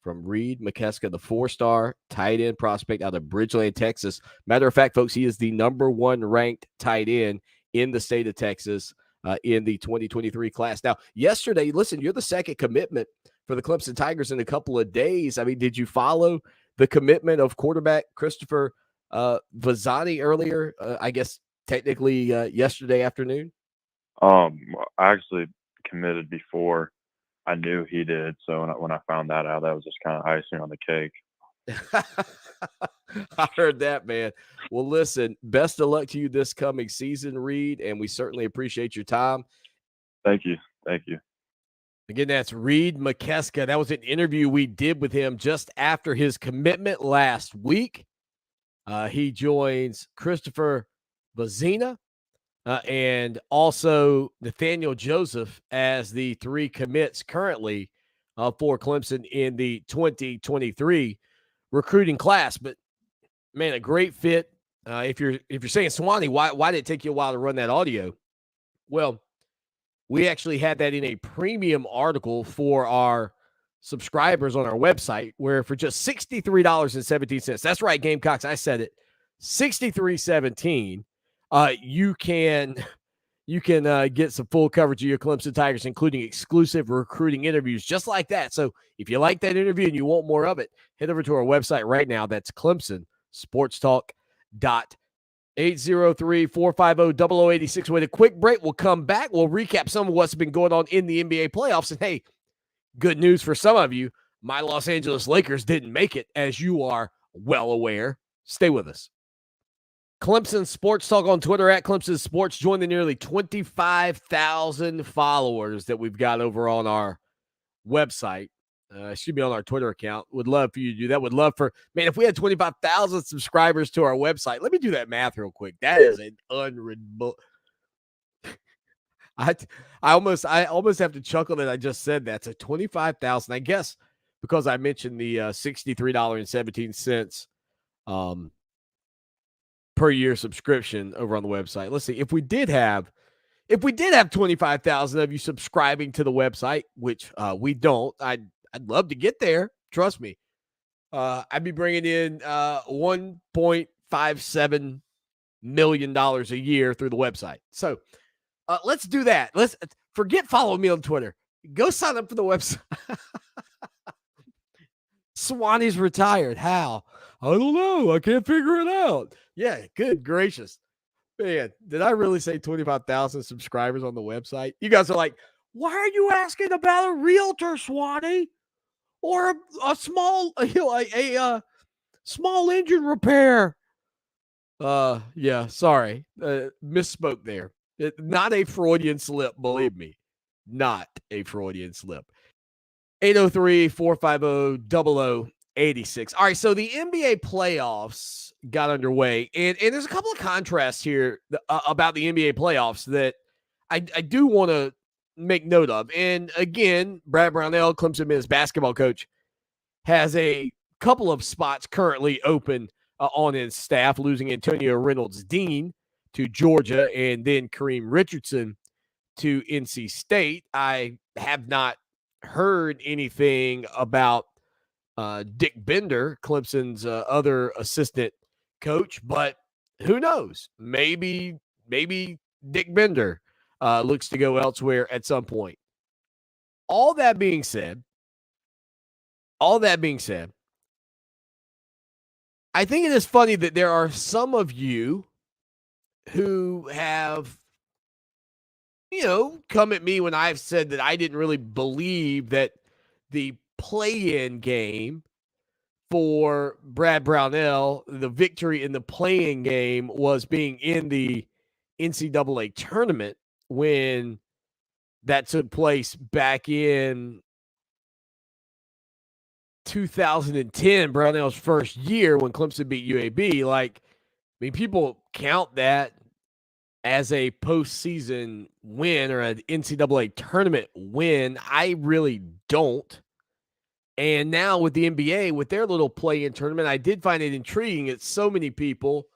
from Reid Mckeska, the 4-star tight end prospect out of Bridgeland, Texas. Matter of fact, folks, he is the #1 ranked tight end in the state of Texas in the 2023 class. Now, yesterday, listen, you're the second commitment for the Clemson Tigers in a couple of days. I mean, did you follow the commitment of quarterback Christopher Vazani earlier? I guess technically yesterday afternoon. I actually committed before I knew he did. So when I found that out, that was just kind of icing on the cake. I heard that, man. Well, listen, best of luck to you this coming season, Reid, and we certainly appreciate your time. Thank you. Thank you. Again, that's Reid Mckeska. That was an interview we did with him just after his commitment last week. He joins Christopher Vazina and also Nathaniel Joseph as the 3 commits currently for Clemson in the 2023 recruiting class. But, man, a great fit. If you're saying, Swanee, why did it take you a while to run that audio? Well, we actually had that in a premium article for our subscribers on our website, where for just $63.17, that's right, Gamecocks, I said it, $63.17, you can get some full coverage of your Clemson Tigers, including exclusive recruiting interviews just like that. So if you like that interview and you want more of it, head over to our website right now. That's ClemsonSportsTalk.com. 803-450-0086. Wait a quick break. We'll come back. We'll recap some of what's been going on in the NBA playoffs. And hey, good news for some of you. My Los Angeles Lakers didn't make it, as you are well aware. Stay with us. Clemson Sports Talk on Twitter at Clemson Sports. Join the nearly 25,000 followers that we've got over on our website. Should be on our Twitter account. Would love for you to do that. Would love for, man, if we had 25,000 subscribers to our website, let me do that math real quick. That is an unreal. I almost have to chuckle that I just said that. So 25,000, I guess, because I mentioned the $63.17 per year subscription over on the website. Let's see. If we did have 25,000 of you subscribing to the website, which we don't, I'd love to get there. Trust me. I'd be bringing in $1.57 million a year through the website. So let's do that. Let's forget following me on Twitter. Go sign up for the website. Swanee's retired. How? I don't know. I can't figure it out. Yeah, good gracious. Man, did I really say 25,000 subscribers on the website? You guys are like, why are you asking about a realtor, Swanee? Or a small, a small engine repair? Yeah, sorry. Misspoke there. Not a Freudian slip, believe me. Not a Freudian slip. 803-450-0086. All right, so the NBA playoffs got underway, and there's a couple of contrasts here about the NBA playoffs that I do want to make note of. And again, Brad Brownell, Clemson men's basketball coach, has a couple of spots currently open on his staff, losing Antonio Reynolds-Dean to Georgia and then Kareem Richardson to NC State. I have not heard anything about Dick Bender, Clemson's other assistant coach, but who knows? Maybe Dick Bender looks to go elsewhere at some point. All that being said, I think it is funny that there are some of you who have, come at me when I've said that I didn't really believe that the play-in game for Brad Brownell, the victory in the play-in game, was being in the NCAA tournament when that took place back in 2010, Brownell's first year when Clemson beat UAB. People count that as a postseason win or an NCAA tournament win. I really don't. And now with the NBA, with their little play-in tournament, I did find it intriguing that so many people,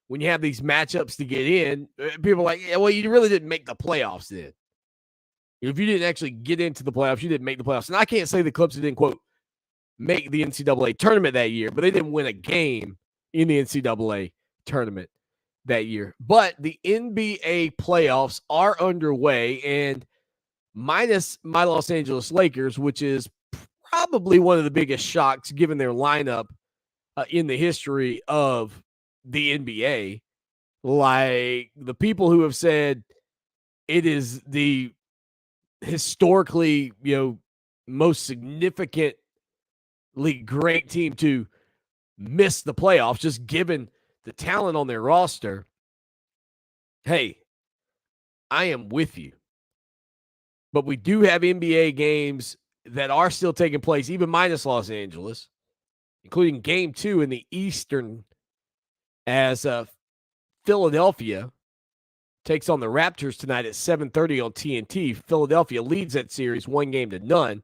when you have these matchups to get in, people are like, yeah, well, you really didn't make the playoffs then. If you didn't actually get into the playoffs, you didn't make the playoffs. And I can't say the Clemson didn't, quote, make the NCAA tournament that year, but they didn't win a game in the NCAA tournament that year. But the NBA playoffs are underway, and minus my Los Angeles Lakers, which is probably one of the biggest shocks given their lineup in the history of the NBA. Like, the people who have said it is the historically, most significantly great team to miss the playoffs, just given the talent on their roster. Hey, I am with you. But we do have NBA games that are still taking place, even minus Los Angeles, including Game 2 in the Eastern, as Philadelphia takes on the Raptors tonight at 7:30 on TNT. Philadelphia leads that series 1-0.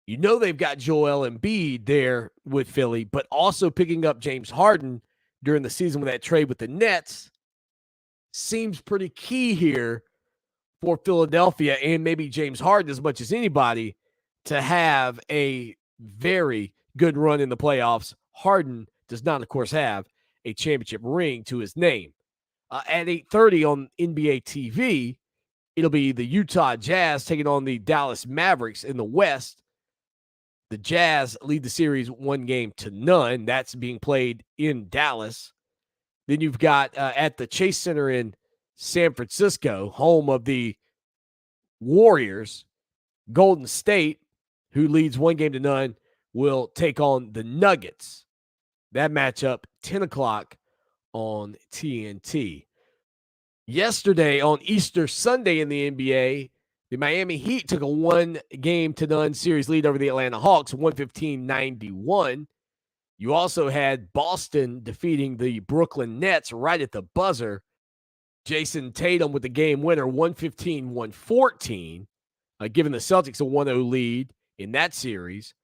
They've got Joel Embiid there with Philly, but also picking up James Harden during the season with that trade with the Nets seems pretty key here for Philadelphia and maybe James Harden as much as anybody to have a very good run in the playoffs. Harden does not, of course, have a championship ring to his name. At 8:30 on NBA TV, it'll be the Utah Jazz taking on the Dallas Mavericks in the West. The Jazz lead the series 1-0. That's being played in Dallas. Then you've got at the Chase Center in San Francisco, home of the Warriors, Golden State, who leads 1-0, will take on the Nuggets. That matchup, 10 o'clock on TNT. Yesterday on Easter Sunday in the NBA, the Miami Heat took a 1-0 series lead over the Atlanta Hawks, 115-91. You also had Boston defeating the Brooklyn Nets right at the buzzer. Jason Tatum with the game winner, 115-114, giving the Celtics a 1-0 lead in that series.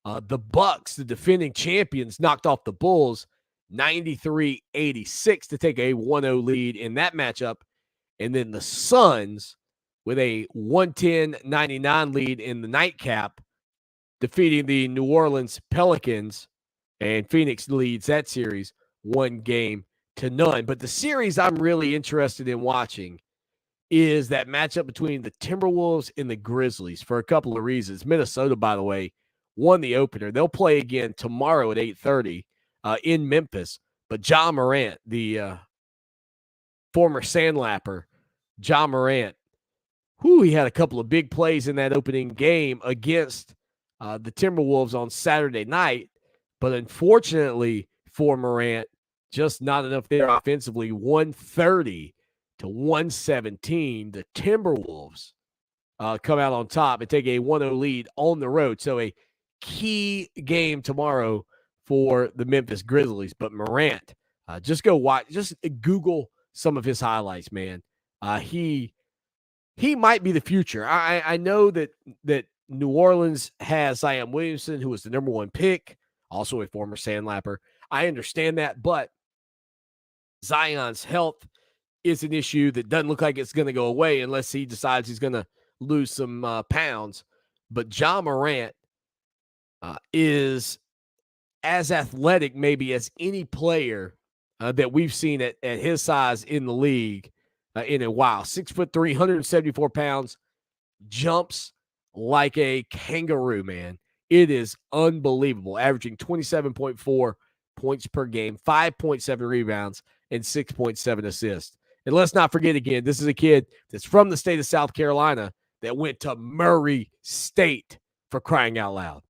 The Bucks, the defending champions, knocked off the Bulls 93-86 to take a 1-0 lead in that matchup. And then the Suns with a 110-99 lead in the nightcap, defeating the New Orleans Pelicans. And Phoenix leads that series 1-0. But the series I'm really interested in watching is that matchup between the Timberwolves and the Grizzlies for a couple of reasons. Minnesota, by the way, won the opener. They'll play again tomorrow at 8:30 in Memphis. But Ja Morant, the former Sandlapper, Ja Morant, he had a couple of big plays in that opening game against the Timberwolves on Saturday night. But unfortunately for Morant, just not enough there offensively. 130-117. The Timberwolves come out on top and take a 1-0 lead on the road. So a key game tomorrow for the Memphis Grizzlies. But Morant, just go watch, just Google some of his highlights, man. He might be the future. I know that New Orleans has Zion Williamson, who was the number 1 pick, also a former Sandlapper. I understand that, but Zion's health is an issue that doesn't look like it's going to go away unless he decides he's going to lose some pounds. But Ja Morant is as athletic maybe as any player that we've seen at his size in the league in a while. 6'3", 174 pounds, jumps like a kangaroo, man. It is unbelievable, averaging 27.4 points per game, 5.7 rebounds, and 6.7 assists. And let's not forget again, this is a kid that's from the state of South Carolina that went to Murray State, for crying out loud.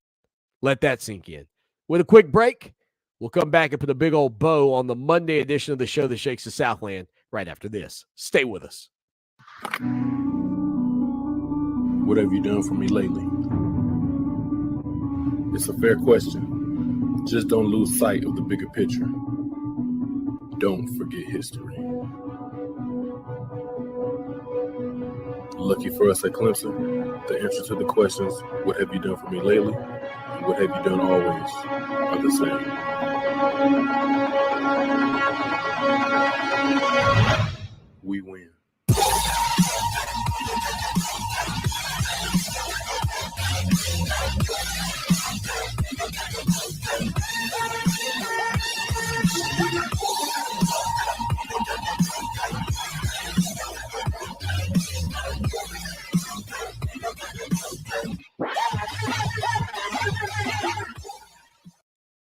Let that sink in. With a quick break, we'll come back and put a big old bow on the Monday edition of the show that shakes the Southland right after this. Stay with us. What have you done for me lately? It's a fair question. Just don't lose sight of the bigger picture. Don't forget history. Lucky for us at Clemson, the answer to the questions, what have you done for me lately, and what have you done always, are the same. We win.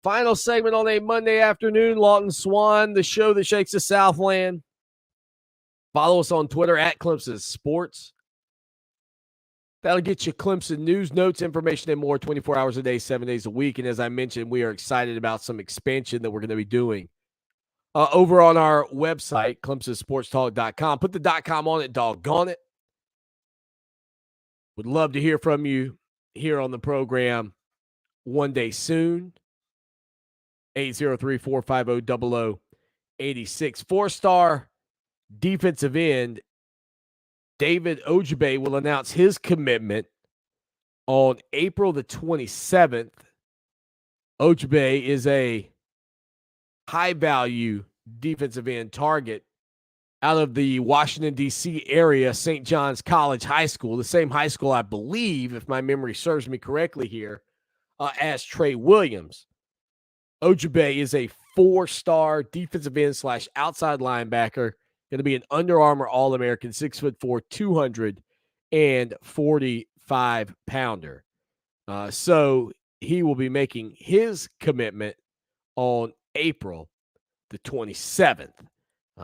Final segment on a Monday afternoon, Lawton Swan, the show that shakes the Southland. Follow us on Twitter at Clemson Sports. That'll get you Clemson news, notes, information, and more 24 hours a day, 7 days a week. And as I mentioned, we are excited about some expansion that we're going to be doing over on our website, ClemsonSportsTalk.com. Put the .com on it, doggone it. Would love to hear from you here on the program one day soon. 803-450-0086. 4-star defensive end David Ojebe will announce his commitment on April the 27th. Ojebe is a high-value defensive end target out of the Washington, D.C. area, St. John's College High School, the same high school, I believe, if my memory serves me correctly here, as Trey Williams. Ojebe is a 4-star defensive end / outside linebacker, going to be an Under Armour All-American, 6'4", 245-pounder. So he will be making his commitment on April the 27th.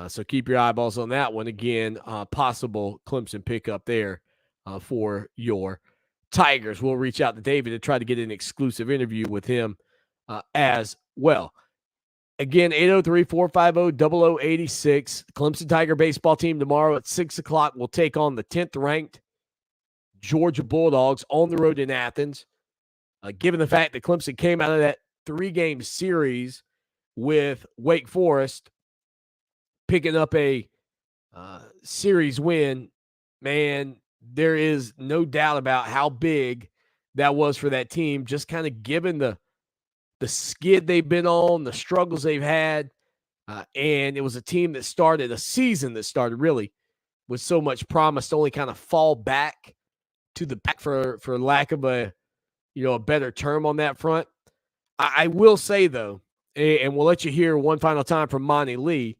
So keep your eyeballs on that one. Again, possible Clemson pickup there for your Tigers. We'll reach out to David to try to get an exclusive interview with him as well. Again, 803-450-0086. Clemson Tiger baseball team tomorrow at 6 o'clock will take on the 10th ranked Georgia Bulldogs on the road in Athens. Given the fact that Clemson came out of that 3-game series with Wake Forest, picking up a series win, man, there is no doubt about how big that was for that team, just kind of given the skid they've been on, the struggles they've had. And it was a team that started, a season that started really with so much promise to only kind of fall back to the back for lack of a better term on that front. I will say, though, and we'll let you hear one final time from Monty Lee,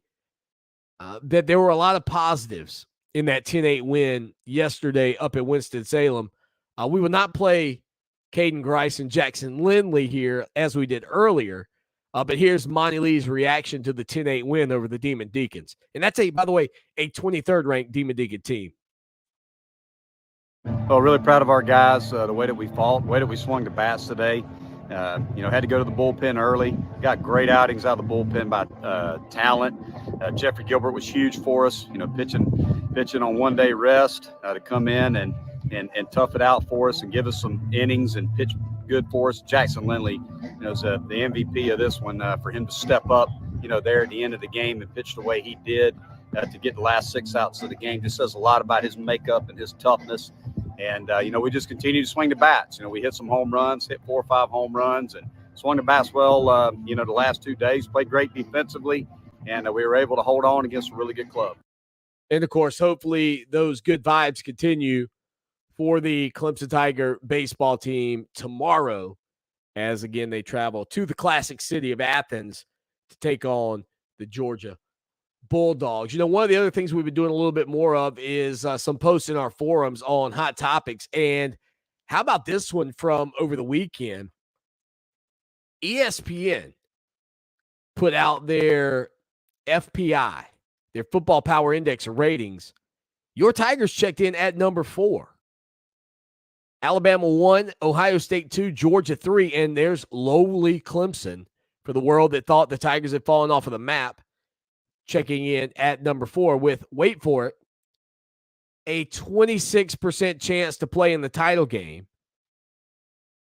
that there were a lot of positives in that 10-8 win yesterday up at Winston-Salem. We will not play Caden Grice and Jackson Lindley here as we did earlier, but here's Monty Lee's reaction to the 10-8 win over the Demon Deacons. And that's, by the way, a 23rd ranked Demon Deacon team. Well, really proud of our guys, the way that we fought, the way that we swung the bats today. Had to go to the bullpen early. Got great outings out of the bullpen by talent. Jeffrey Gilbert was huge for us, pitching on one-day rest to come in and tough it out for us and give us some innings and pitch good for us. Jackson Lindley, is the MVP of this one, for him to step up, there at the end of the game and pitch the way he did to get the last 6 outs of the game. Just says a lot about his makeup and his toughness. And, we just continue to swing the bats. We hit some home runs, hit 4 or 5 home runs, and swung the bats well, the last 2 days. Played great defensively, and we were able to hold on against a really good club. And, of course, hopefully those good vibes continue for the Clemson Tiger baseball team tomorrow as, again, they travel to the classic city of Athens to take on the Georgia Bulldogs. One of the other things we've been doing a little bit more of is some posts in our forums on hot topics. And how about this one from over the weekend? ESPN put out their FPI, their Football Power Index ratings. Your Tigers checked in at number 4. Alabama 1, Ohio State 2, Georgia 3, and there's lowly Clemson for the world that thought the Tigers had fallen off of the map, checking in at number 4 with, wait for it, a 26% chance to play in the title game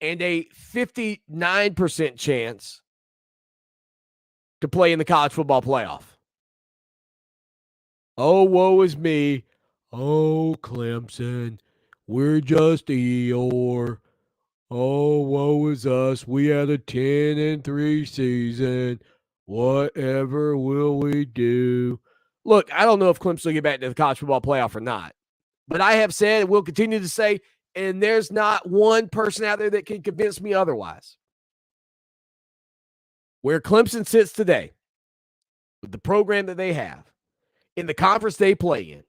and a 59% chance to play in the college football playoff. Oh, woe is me. Oh, Clemson, we're just Eeyore. Oh, woe is us. We had a 10-3 season. Whatever will we do? Look, I don't know if Clemson will get back to the college football playoff or not. But I have said, and will continue to say, and there's not one person out there that can convince me otherwise. Where Clemson sits today, with the program that they have, in the conference they play in,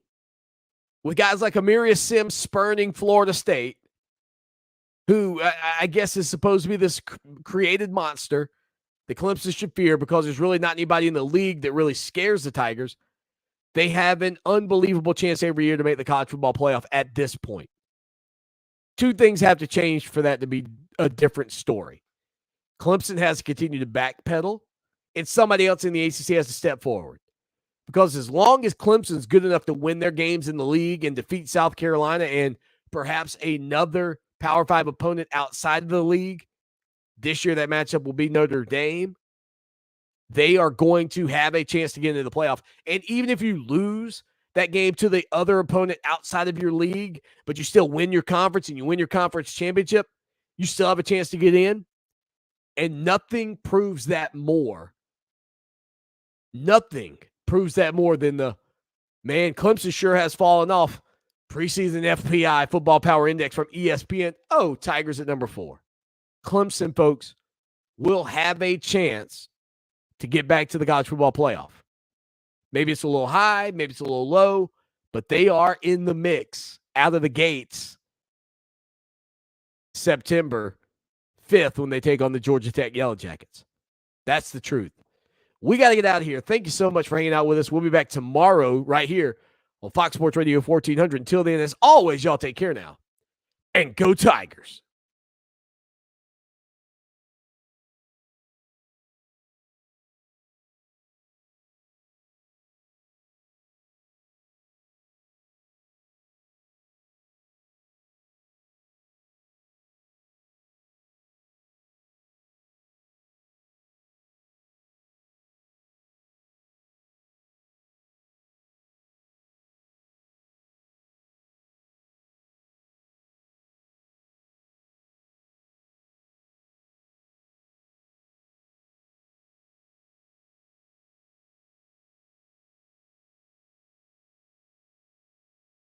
with guys like Amarius Mims spurning Florida State, who I guess is supposed to be this created monster that Clemson should fear because there's really not anybody in the league that really scares the Tigers. They have an unbelievable chance every year to make the college football playoff at this point. 2 things have to change for that to be a different story. Clemson has to continue to backpedal, and somebody else in the ACC has to step forward. Because as long as Clemson's good enough to win their games in the league and defeat South Carolina and perhaps another Power 5 opponent outside of the league, this year that matchup will be Notre Dame, they are going to have a chance to get into the playoff. And even if you lose that game to the other opponent outside of your league, but you still win your conference and you win your conference championship, you still have a chance to get in. And nothing proves that more. Nothing proves that more than Clemson sure has fallen off. Preseason FPI, Football Power Index from ESPN. Oh, Tigers at number 4. Clemson, folks, will have a chance to get back to the college football playoff. Maybe it's a little high, maybe it's a little low, but they are in the mix out of the gates September 5th when they take on the Georgia Tech Yellow Jackets. That's the truth. We got to get out of here. Thank you so much for hanging out with us. We'll be back tomorrow right here on Fox Sports Radio 1400. Until then, as always, y'all take care now. And go Tigers.